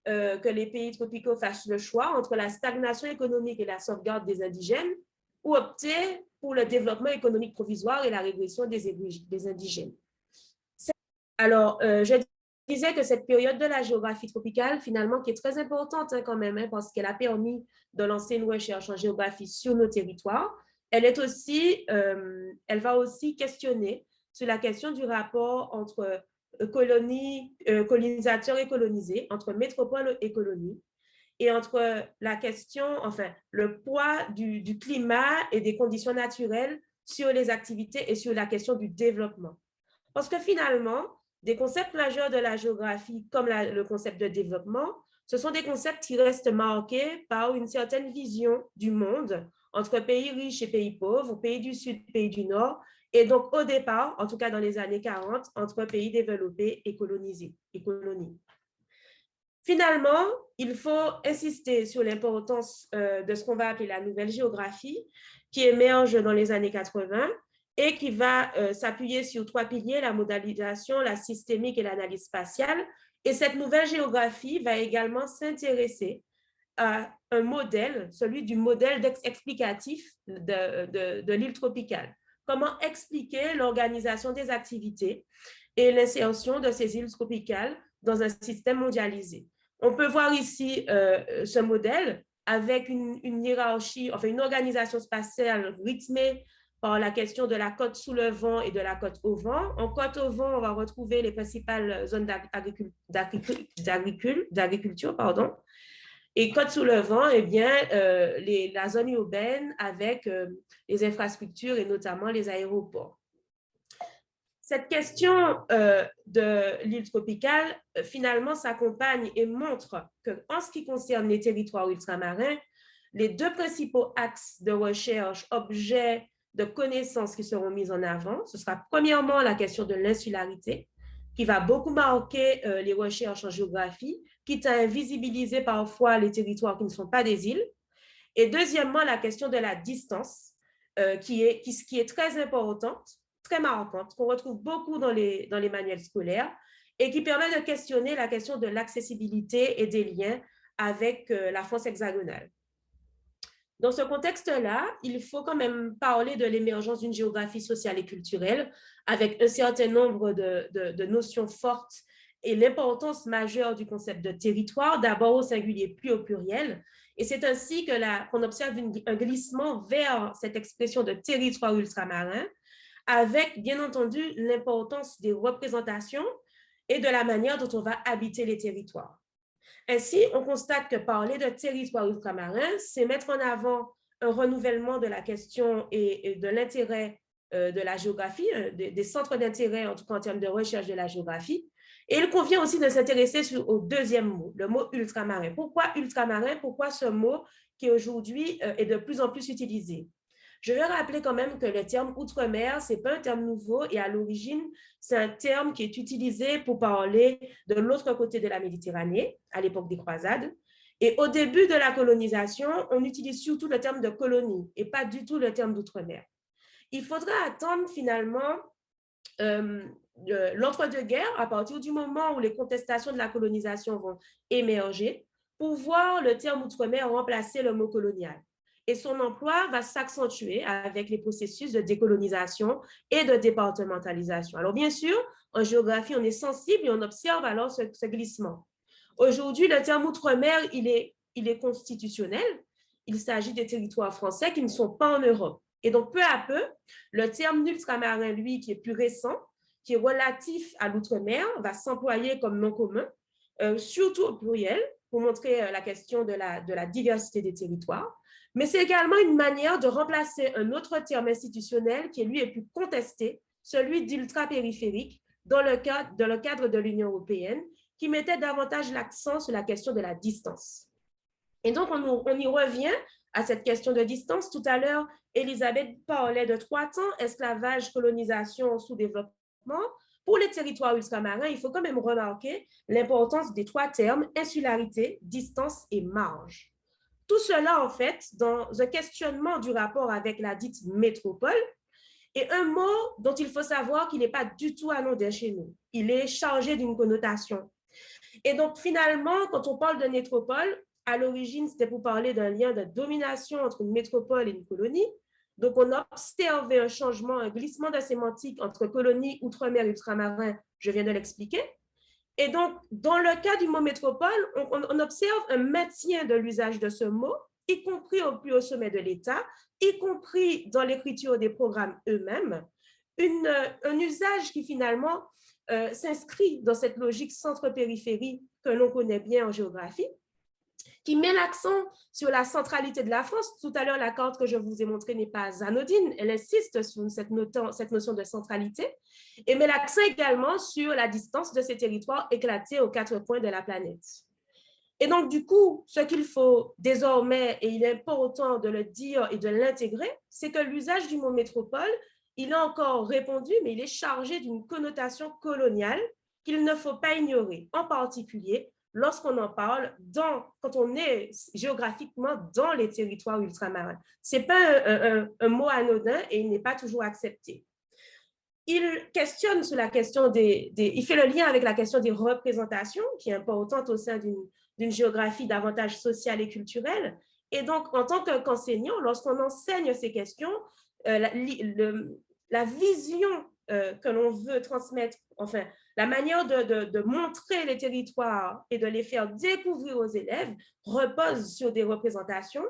que les pays tropicaux fassent le choix entre la stagnation économique et la sauvegarde des indigènes ou opter pour le développement économique provisoire et la régression des indigènes. Alors, je disais que cette période de la géographie tropicale, finalement, qui est très importante quand même, parce qu'elle a permis de lancer une recherche en géographie sur nos territoires, elle va aussi questionner sur la question du rapport entre colonisateurs et colonisés, entre métropole et colonie, et entre la question, enfin, le poids du climat et des conditions naturelles sur les activités et sur la question du développement. Parce que finalement, des concepts majeurs de la géographie, comme le concept de développement, ce sont des concepts qui restent marqués par une certaine vision du monde entre pays riches et pays pauvres, pays du Sud et pays du Nord, et donc au départ, en tout cas dans les années 40, entre pays développés et colonisés et colonies. Finalement, il faut insister sur l'importance de ce qu'on va appeler la nouvelle géographie, qui émerge dans les années 80 et qui va s'appuyer sur 3 piliers, la modélisation, la systémique et l'analyse spatiale. Et cette nouvelle géographie va également s'intéresser à un modèle, celui du modèle explicatif de l'île tropicale. Comment expliquer l'organisation des activités et l'insertion de ces îles tropicales dans un système mondialisé. On peut voir ici ce modèle avec une hiérarchie, enfin une organisation spatiale rythmée par la question de la côte sous le vent et de la côte au vent. En côte au vent, on va retrouver les principales zones d'agriculture, pardon. Et côte sous le vent, eh bien, la zone urbaine avec les infrastructures et notamment les aéroports. Cette question de l'île tropicale, finalement, s'accompagne et montre qu'en ce qui concerne les territoires ultramarins, les deux principaux axes de recherche, objets de connaissances qui seront mis en avant, ce sera premièrement la question de l'insularité, qui va beaucoup marquer les recherches en géographie, quitte à invisibiliser parfois les territoires qui ne sont pas des îles. Et deuxièmement, la question de la distance, qui est très importante, très marquante, qu'on retrouve beaucoup dans les manuels scolaires et qui permet de questionner la question de l'accessibilité et des liens avec la France hexagonale. Dans ce contexte-là, il faut quand même parler de l'émergence d'une géographie sociale et culturelle avec un certain nombre de notions fortes et l'importance majeure du concept de territoire, d'abord au singulier puis au pluriel. Et c'est ainsi qu'on observe un glissement vers cette expression de territoire ultramarin, avec bien entendu l'importance des représentations et de la manière dont on va habiter les territoires. Ainsi, on constate que parler de territoire ultramarin, c'est mettre en avant un renouvellement de la question et de l'intérêt de la géographie, des centres d'intérêt, en tout cas en termes de recherche de la géographie. Et il convient aussi de s'intéresser au deuxième mot, le mot ultramarin. Pourquoi ultramarin? Pourquoi ce mot qui aujourd'hui est de plus en plus utilisé? Je vais rappeler quand même que le terme outre-mer, ce n'est pas un terme nouveau et à l'origine, c'est un terme qui est utilisé pour parler de l'autre côté de la Méditerranée, à l'époque des croisades. Et au début de la colonisation, on utilise surtout le terme de colonie et pas du tout le terme d'outre-mer. Il faudra attendre finalement l'entre-deux-guerres, à partir du moment où les contestations de la colonisation vont émerger, pour voir le terme outre-mer remplacer le mot colonial. Et son emploi va s'accentuer avec les processus de décolonisation et de départementalisation. Alors bien sûr, en géographie, on est sensible et on observe alors ce glissement. Aujourd'hui, le terme outre-mer, il est constitutionnel. Il s'agit des territoires français qui ne sont pas en Europe. Et donc, peu à peu, le terme ultramarin, lui, qui est plus récent, qui est relatif à l'outre-mer, va s'employer comme nom commun, surtout au pluriel, pour montrer la question de la diversité des territoires. Mais c'est également une manière de remplacer un autre terme institutionnel qui, lui, est plus contesté, celui d'ultra-périphérique, dans le cadre de l'Union européenne, qui mettait davantage l'accent sur la question de la distance. Et donc, on y revient à cette question de distance. Tout à l'heure, Elisabeth parlait de 3 temps, esclavage, colonisation, sous-développement. Pour les territoires ultramarins, il faut quand même remarquer l'importance des 3 termes, insularité, distance et marge. Tout cela, en fait, dans un questionnement du rapport avec la dite métropole, et un mot dont il faut savoir qu'il n'est pas du tout anodin chez nous. Il est chargé d'une connotation. Et donc, finalement, quand on parle de métropole, à l'origine, c'était pour parler d'un lien de domination entre une métropole et une colonie. Donc, on a observé un changement, un glissement de sémantique entre colonie, outre-mer, ultramarin, je viens de l'expliquer. Et donc, dans le cas du mot métropole, on observe un maintien de l'usage de ce mot, y compris au plus haut sommet de l'État, y compris dans l'écriture des programmes eux-mêmes, un usage qui finalement s'inscrit dans cette logique centre-périphérie que l'on connaît bien en géographie, qui met l'accent sur la centralité de la France. Tout à l'heure, la carte que je vous ai montrée n'est pas anodine, elle insiste sur cette notion de centralité et met l'accent également sur la distance de ces territoires éclatés aux 4 coins de la planète. Et donc, du coup, ce qu'il faut désormais, et il est important de le dire et de l'intégrer, c'est que l'usage du mot métropole, il est encore répandu, mais il est chargé d'une connotation coloniale qu'il ne faut pas ignorer, en particulier lorsqu'on en parle quand on est géographiquement dans les territoires ultramarins. Ce n'est pas un mot anodin et il n'est pas toujours accepté. Il questionne sur la question il fait le lien avec la question des représentations, qui est importante au sein d'une géographie davantage sociale et culturelle. Et donc, en tant qu'enseignant, lorsqu'on enseigne ces questions, la vision que l'on veut transmettre, enfin, la manière de montrer les territoires et de les faire découvrir aux élèves repose sur des représentations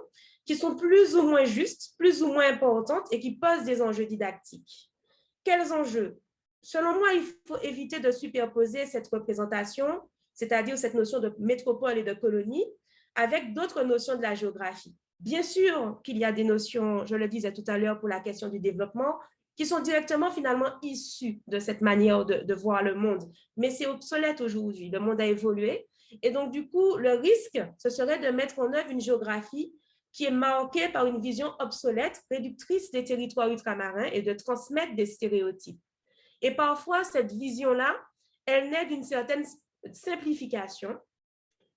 qui sont plus ou moins justes, plus ou moins importantes et qui posent des enjeux didactiques. Quels enjeux? Selon moi, il faut éviter de superposer cette représentation, c'est-à-dire cette notion de métropole et de colonie, avec d'autres notions de la géographie. Bien sûr qu'il y a des notions, je le disais tout à l'heure pour la question du développement, qui sont directement finalement issues de cette manière de voir le monde. Mais c'est obsolète aujourd'hui, le monde a évolué. Et donc, du coup, le risque, ce serait de mettre en œuvre une géographie qui est marquée par une vision obsolète, réductrice des territoires ultramarins et de transmettre des stéréotypes. Et parfois, cette vision-là, elle naît d'une certaine simplification,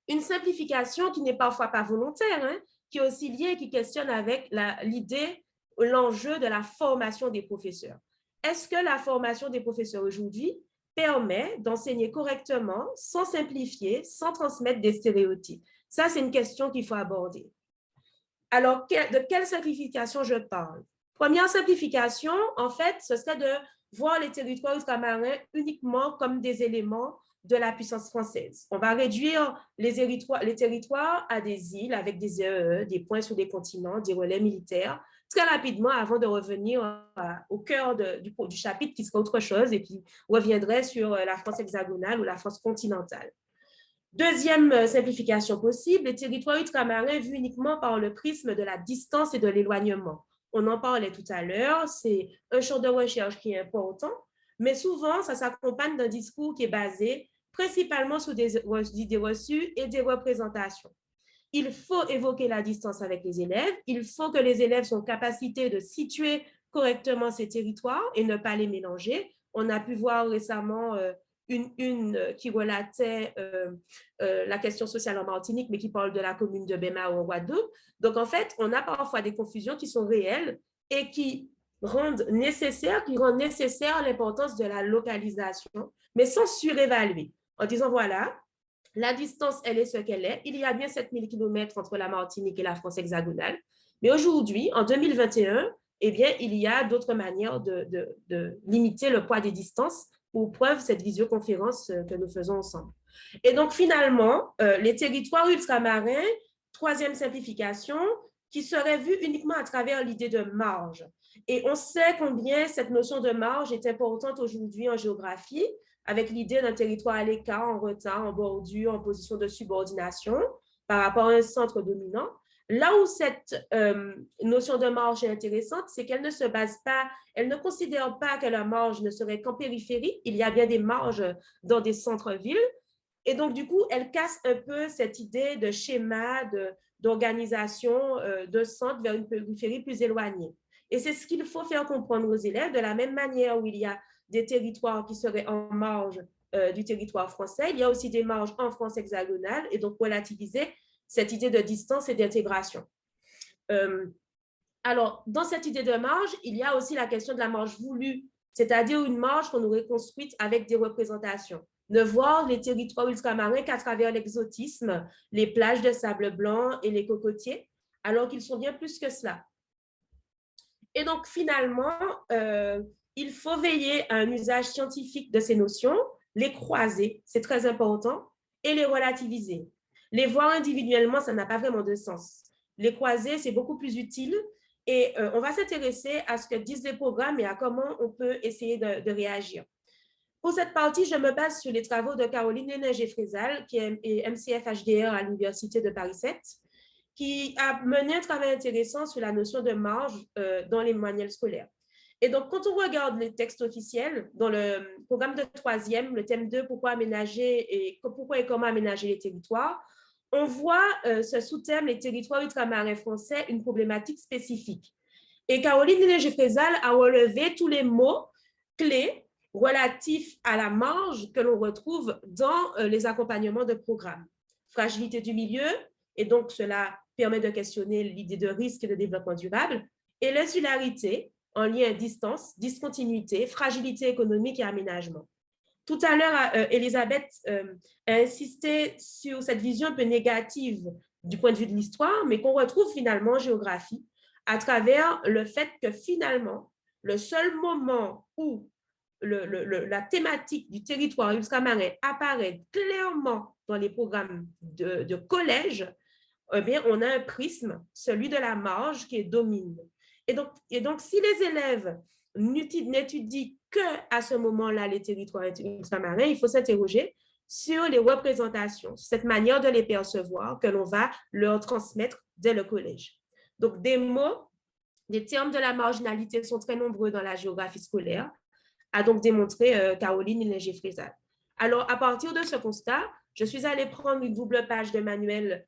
une simplification qui n'est parfois pas volontaire, hein, qui est aussi liée et qui questionne avec l'idée, l'enjeu de la formation des professeurs. Est-ce que la formation des professeurs aujourd'hui permet d'enseigner correctement, sans simplifier, sans transmettre des stéréotypes? Ça, c'est une question qu'il faut aborder. Alors, de quelle simplification je parle? Première simplification, en fait, ce serait de voir les territoires ultramarins uniquement comme des éléments de la puissance française. On va réduire les territoires à des îles avec des points sur des continents, des relais militaires, très rapidement avant de revenir au cœur du chapitre qui serait autre chose et qui reviendrait sur la France hexagonale ou la France continentale. Deuxième simplification possible, les territoires ultramarins vus uniquement par le prisme de la distance et de l'éloignement. On en parlait tout à l'heure, c'est un champ de recherche qui est important, mais souvent, ça s'accompagne d'un discours qui est basé principalement sur des idées reçues et des représentations. Il faut évoquer la distance avec les élèves, il faut que les élèves soient en capacité de situer correctement ces territoires et ne pas les mélanger. On a pu voir récemment une qui relatait la question sociale en Martinique, mais qui parle de la commune de Bema ou en Guadeloupe. Donc, en fait, on a parfois des confusions qui sont réelles et qui rendent nécessaire l'importance de la localisation, mais sans surévaluer, en disant, voilà, la distance, elle est ce qu'elle est. Il y a bien 7000 km entre la Martinique et la France hexagonale. Mais aujourd'hui, en 2021, eh bien, il y a d'autres manières de limiter le poids des distances. Pour preuve, cette visioconférence que nous faisons ensemble. Et donc, finalement, les territoires ultramarins, troisième simplification, qui serait vue uniquement à travers l'idée de marge. Et on sait combien cette notion de marge est importante aujourd'hui en géographie, avec l'idée d'un territoire à l'écart, en retard, en bordure, en position de subordination par rapport à un centre dominant. Là où cette notion de marge est intéressante, c'est qu'elle ne se base pas, elle ne considère pas que la marge ne serait qu'en périphérie. Il y a bien des marges dans des centres-villes. Et donc, du coup, elle casse un peu cette idée de schéma, d'organisation d'un centre vers une périphérie plus éloignée. Et c'est ce qu'il faut faire comprendre aux élèves, de la même manière où il y a des territoires qui seraient en marge du territoire français, il y a aussi des marges en France hexagonale, et donc relativiser cette idée de distance et d'intégration. Alors, dans cette idée de marge, il y a aussi la question de la marge voulue, c'est-à-dire une marge qu'on aurait construite avec des représentations. Ne voir les territoires ultramarins qu'à travers l'exotisme, les plages de sable blanc et les cocotiers, alors qu'ils sont bien plus que cela. Et donc, finalement, il faut veiller à un usage scientifique de ces notions, les croiser, c'est très important, et les relativiser. Les voir individuellement, ça n'a pas vraiment de sens. Les croiser, c'est beaucoup plus utile. Et on va s'intéresser à ce que disent les programmes et à comment on peut essayer de réagir. Pour cette partie, je me base sur les travaux de Caroline Léninger-Frézal, qui est MCF-HDR à l'Université de Paris 7, qui a mené un travail intéressant sur la notion de marge dans les manuels scolaires. Et donc, quand on regarde les textes officiels, dans le programme de troisième, le thème 2, pourquoi et comment aménager les territoires, on voit ce sous-thème, les territoires ultramarins français, une problématique spécifique. Et Caroline Léger-Frézal a relevé tous les mots clés relatifs à la marge que l'on retrouve dans les accompagnements de programmes. Fragilité du milieu, et donc cela permet de questionner l'idée de risque et de développement durable, et l'insularité, en lien distance, discontinuité, fragilité économique et aménagement. Tout à l'heure, Elisabeth a insisté sur cette vision un peu négative du point de vue de l'histoire, mais qu'on retrouve finalement en géographie à travers le fait que finalement, le seul moment où la thématique du territoire ultramarin apparaît clairement dans les programmes de collège, eh bien, on a un prisme, celui de la marge, qui domine. Et donc, si les élèves n'étudient qu'à ce moment-là les territoires ultramarins, il faut s'interroger sur les représentations, cette manière de les percevoir que l'on va leur transmettre dès le collège. Donc, des mots, des termes de la marginalité sont très nombreux dans la géographie scolaire, a donc démontré Caroline Léger-Frézal. Alors, à partir de ce constat, je suis allée prendre une double page de manuel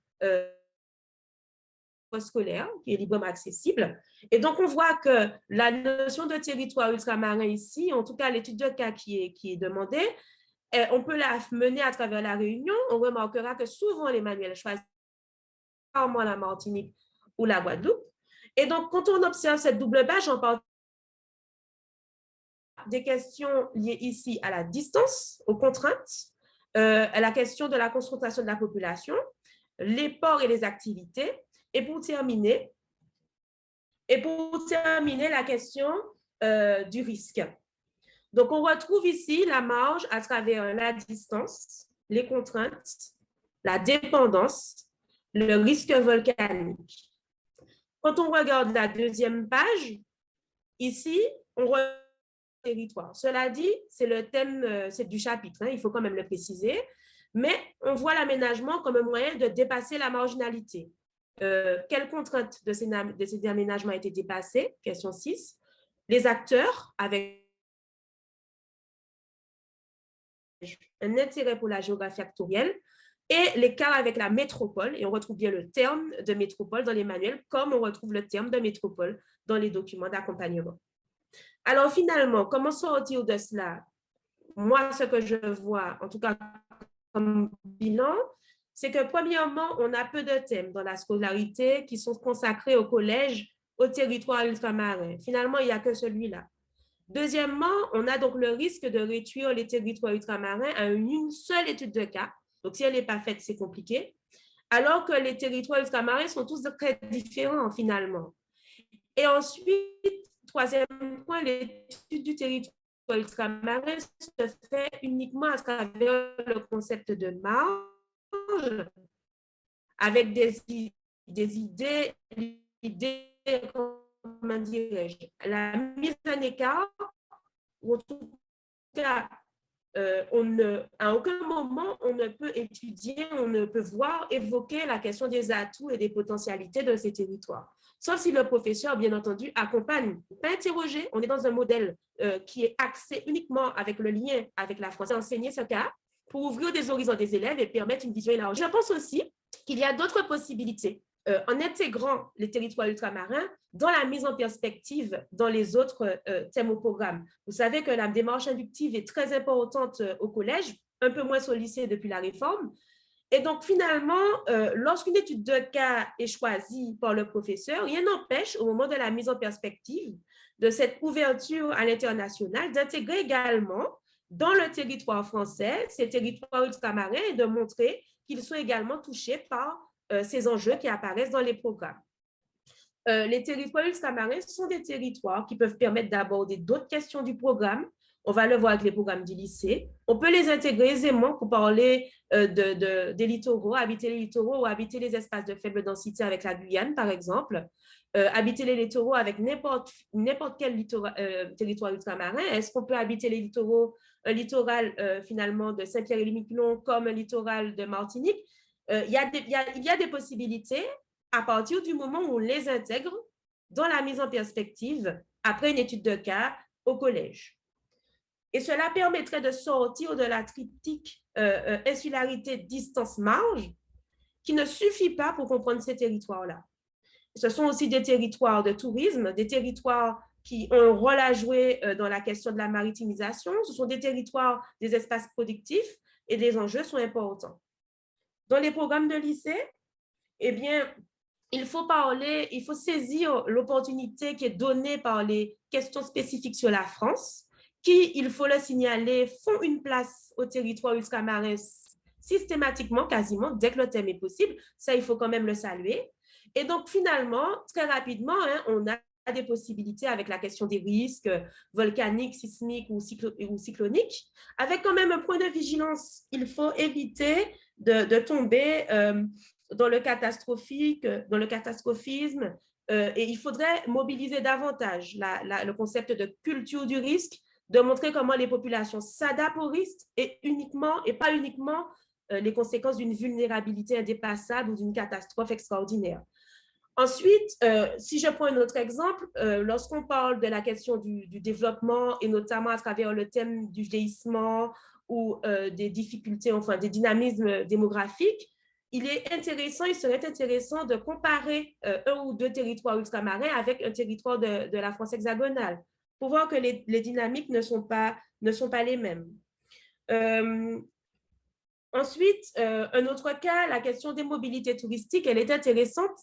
scolaire qui est librement accessible. Et donc, on voit que la notion de territoire ultramarin ici, en tout cas l'étude de cas qui est demandée, on peut la mener à travers la Réunion. On remarquera que souvent les manuels choisissent rarement la Martinique ou la Guadeloupe. Et donc, quand on observe cette double page, on parle des questions liées ici à la distance, aux contraintes, à la question de la concentration de la population, les ports et les activités, et pour terminer, la question du risque. Donc, on retrouve ici la marge à travers la distance, les contraintes, la dépendance, le risque volcanique. Quand on regarde la deuxième page, ici, on regarde le territoire. Cela dit, c'est le thème, c'est du chapitre, hein, il faut quand même le préciser, mais on voit l'aménagement comme un moyen de dépasser la marginalité. Quelles contraintes de ces aménagements a été dépassées? Question 6. Les acteurs avec un intérêt pour la géographie actorielle et l'écart avec la métropole, et on retrouve bien le terme de métropole dans les manuels, comme on retrouve le terme de métropole dans les documents d'accompagnement. Alors finalement, comment sortir de cela? Moi, ce que je vois, en tout cas comme bilan, c'est que premièrement, on a peu de thèmes dans la scolarité qui sont consacrés au collège, au territoire ultramarin. Finalement, il n'y a que celui-là. Deuxièmement, on a donc le risque de réduire les territoires ultramarins à une seule étude de cas. Donc, si elle n'est pas faite, c'est compliqué. Alors que les territoires ultramarins sont tous très différents finalement. Et ensuite, troisième point, l'étude du territoire ultramarin se fait uniquement à travers le concept de marge, avec des idées, comment dirais-je, la mise en écart, ou en tout cas, à aucun moment on ne peut étudier, on ne peut voir, évoquer la question des atouts et des potentialités de ces territoires. Sauf si le professeur, bien entendu, accompagne. Pas interroger, on est dans un modèle qui est axé uniquement avec le lien avec la France. Enseigner ce cas pour ouvrir des horizons des élèves et permettre une vision élargie. Je pense aussi qu'il y a d'autres possibilités en intégrant les territoires ultramarins dans la mise en perspective dans les autres thèmes au programme. Vous savez que la démarche inductive est très importante au collège, un peu moins sur le lycée depuis la réforme. Et donc, finalement, lorsqu'une étude de cas est choisie par le professeur, rien n'empêche, au moment de la mise en perspective de cette ouverture à l'international, d'intégrer également dans le territoire français ces territoires ultramarins et de montrer qu'ils sont également touchés par ces enjeux qui apparaissent dans les programmes. Les territoires ultramarins sont des territoires qui peuvent permettre d'aborder d'autres questions du programme. On va le voir avec les programmes du lycée. On peut les intégrer aisément pour parler des littoraux, habiter les littoraux ou habiter les espaces de faible densité avec la Guyane, par exemple. Habiter les littoraux avec n'importe quel territoire ultramarin. Est-ce qu'on peut habiter les littoraux, un littoral finalement de Saint-Pierre-et-Miquelon comme un littoral de Martinique? Il y a des possibilités à partir du moment où on les intègre dans la mise en perspective après une étude de cas au collège. Et cela permettrait de sortir de la triptyque insularité, distance, marge, qui ne suffit pas pour comprendre ces territoires-là. Ce sont aussi des territoires de tourisme, des territoires qui ont un rôle à jouer dans la question de la maritimisation. Ce sont des territoires, des espaces productifs et les enjeux sont importants. Dans les programmes de lycée, eh bien, il faut saisir l'opportunité qui est donnée par les questions spécifiques sur la France, qui, il faut le signaler, font une place au territoire ultramarin systématiquement, quasiment, dès que le thème est possible. Ça, il faut quand même le saluer. Et donc, finalement, très rapidement, on a des possibilités avec la question des risques volcaniques, sismiques ou cycloniques, avec quand même un point de vigilance. Il faut éviter de tomber dans le catastrophique, dans le catastrophisme, et il faudrait mobiliser davantage le concept de culture du risque, de montrer comment les populations s'adaptent au risque et pas uniquement les conséquences d'une vulnérabilité indépassable ou d'une catastrophe extraordinaire. Ensuite, si je prends un autre exemple, lorsqu'on parle de la question du développement et notamment à travers le thème du vieillissement ou des difficultés, enfin des dynamismes démographiques, il serait intéressant de comparer un ou deux territoires ultramarins avec un territoire de la France hexagonale pour voir que les dynamiques ne sont pas les mêmes. Ensuite, un autre cas, la question des mobilités touristiques, elle est intéressante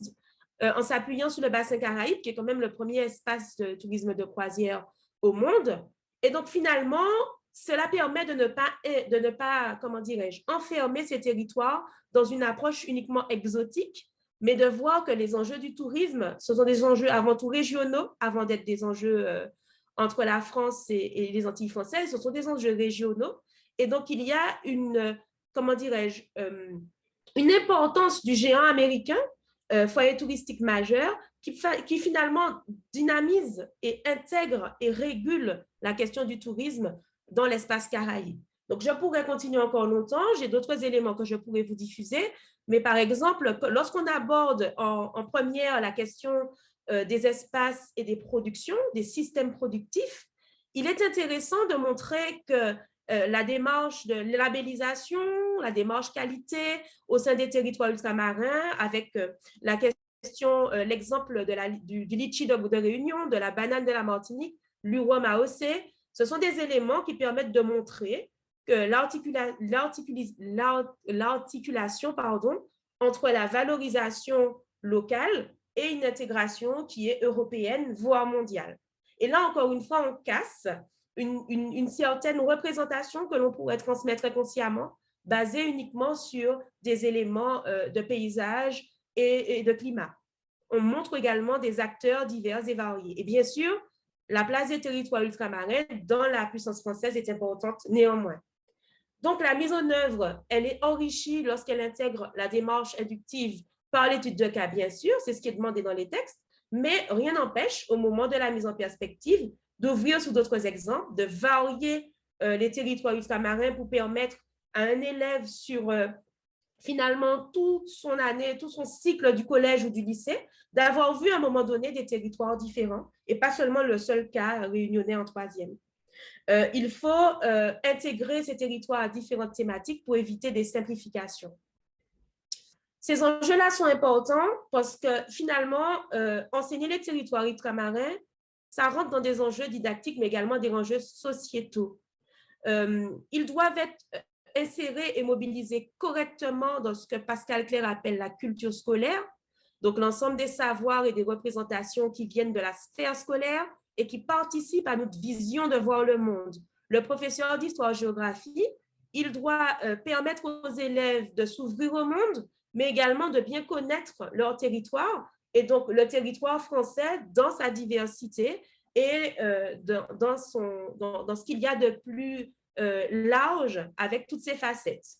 en s'appuyant sur le bassin Caraïbe, qui est quand même le premier espace de tourisme de croisière au monde. Et donc, finalement, cela permet de ne pas comment dirais-je, enfermer ces territoires dans une approche uniquement exotique, mais de voir que les enjeux du tourisme, ce sont des enjeux avant tout régionaux, avant d'être des enjeux entre la France et les Antilles françaises, ce sont des enjeux régionaux. Et donc, il y a comment dirais-je, une importance du géant américain, foyer touristique majeur, qui finalement dynamise et intègre et régule la question du tourisme dans l'espace caraïbe. Donc, je pourrais continuer encore longtemps. J'ai d'autres éléments que je pourrais vous diffuser. Mais par exemple, lorsqu'on aborde en première la question des espaces et des productions, des systèmes productifs, il est intéressant de montrer que la démarche de labellisation, la démarche qualité au sein des territoires ultramarins, avec la question, l'exemple du litchi de Réunion, de la banane de la Martinique, l'urom AOC, ce sont des éléments qui permettent de montrer que l'articulation entre la valorisation locale et une intégration qui est européenne, voire mondiale. Et là, encore une fois, on casse une certaine représentation que l'on pourrait transmettre inconsciemment, basée uniquement sur des éléments de paysage et de climat. On montre également des acteurs divers et variés. Et bien sûr, la place des territoires ultramarins dans la puissance française est importante néanmoins. Donc, la mise en œuvre, elle est enrichie lorsqu'elle intègre la démarche inductive par l'étude de cas, bien sûr, c'est ce qui est demandé dans les textes, mais rien n'empêche, au moment de la mise en perspective, d'ouvrir sous d'autres exemples, de varier les territoires ultramarins pour permettre à un élève sur finalement toute son année, tout son cycle du collège ou du lycée, d'avoir vu à un moment donné des territoires différents et pas seulement le seul cas réunionnais en troisième. Il faut intégrer ces territoires à différentes thématiques pour éviter des simplifications. Ces enjeux-là sont importants parce que finalement, enseigner les territoires ultramarins, ça rentre dans des enjeux didactiques, mais également des enjeux sociétaux. Ils doivent être insérés et mobilisés correctement dans ce que Pascal Clair appelle la culture scolaire, donc l'ensemble des savoirs et des représentations qui viennent de la sphère scolaire et qui participent à notre vision de voir le monde. Le professeur d'histoire-géographie, il doit permettre aux élèves de s'ouvrir au monde, mais également de bien connaître leur territoire, et donc le territoire français dans sa diversité et dans ce qu'il y a de plus large avec toutes ses facettes.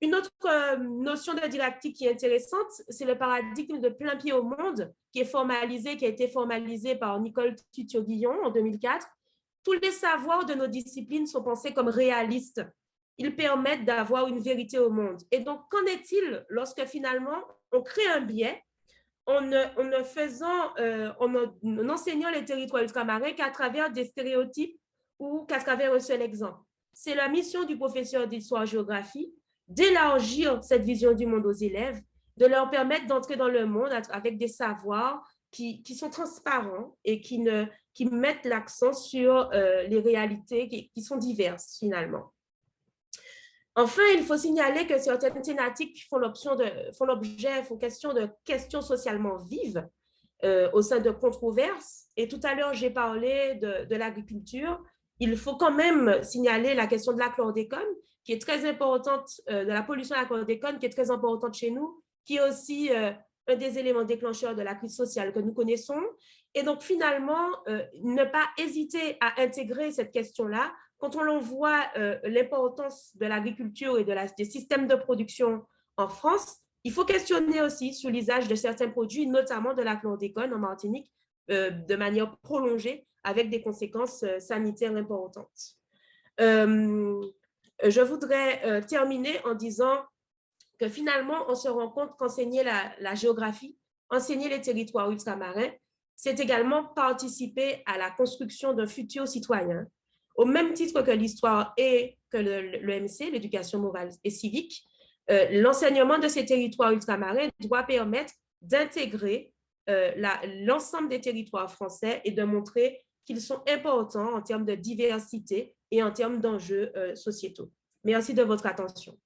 Une autre notion de didactique qui est intéressante, c'est le paradigme de plein pied au monde qui a été formalisé par Nicole Tutio-Guillon en 2004. Tous les savoirs de nos disciplines sont pensés comme réalistes. Ils permettent d'avoir une vérité au monde. Et donc, qu'en est-il lorsque finalement on crée un biais en enseignant les territoires ultramarins qu'à travers des stéréotypes ou qu'à travers un seul exemple? C'est la mission du professeur d'histoire-géographie d'élargir cette vision du monde aux élèves, de leur permettre d'entrer dans le monde avec des savoirs qui sont transparents et qui mettent l'accent sur les réalités qui sont diverses finalement. Enfin, il faut signaler que certaines thématiques font question de questions socialement vives au sein de controverses. Et tout à l'heure, j'ai parlé de l'agriculture. Il faut quand même signaler la question de la chlordécone, qui est très importante, de la pollution à la chlordécone, qui est très importante chez nous, qui est aussi un des éléments déclencheurs de la crise sociale que nous connaissons. Et donc, finalement, ne pas hésiter à intégrer cette question-là quand on voit l'importance de l'agriculture et des systèmes de production en France. Il faut questionner aussi sur l'usage de certains produits, notamment de la chlordécone en Martinique, de manière prolongée, avec des conséquences sanitaires importantes. Je voudrais terminer en disant que finalement, on se rend compte qu'enseigner la géographie, enseigner les territoires ultramarins, c'est également participer à la construction d'un futur citoyen, au même titre que l'histoire et que l'EMC, l'éducation morale et civique. L'enseignement de ces territoires ultramarins doit permettre d'intégrer l'ensemble des territoires français et de montrer qu'ils sont importants en termes de diversité et en termes d'enjeux sociétaux. Merci de votre attention.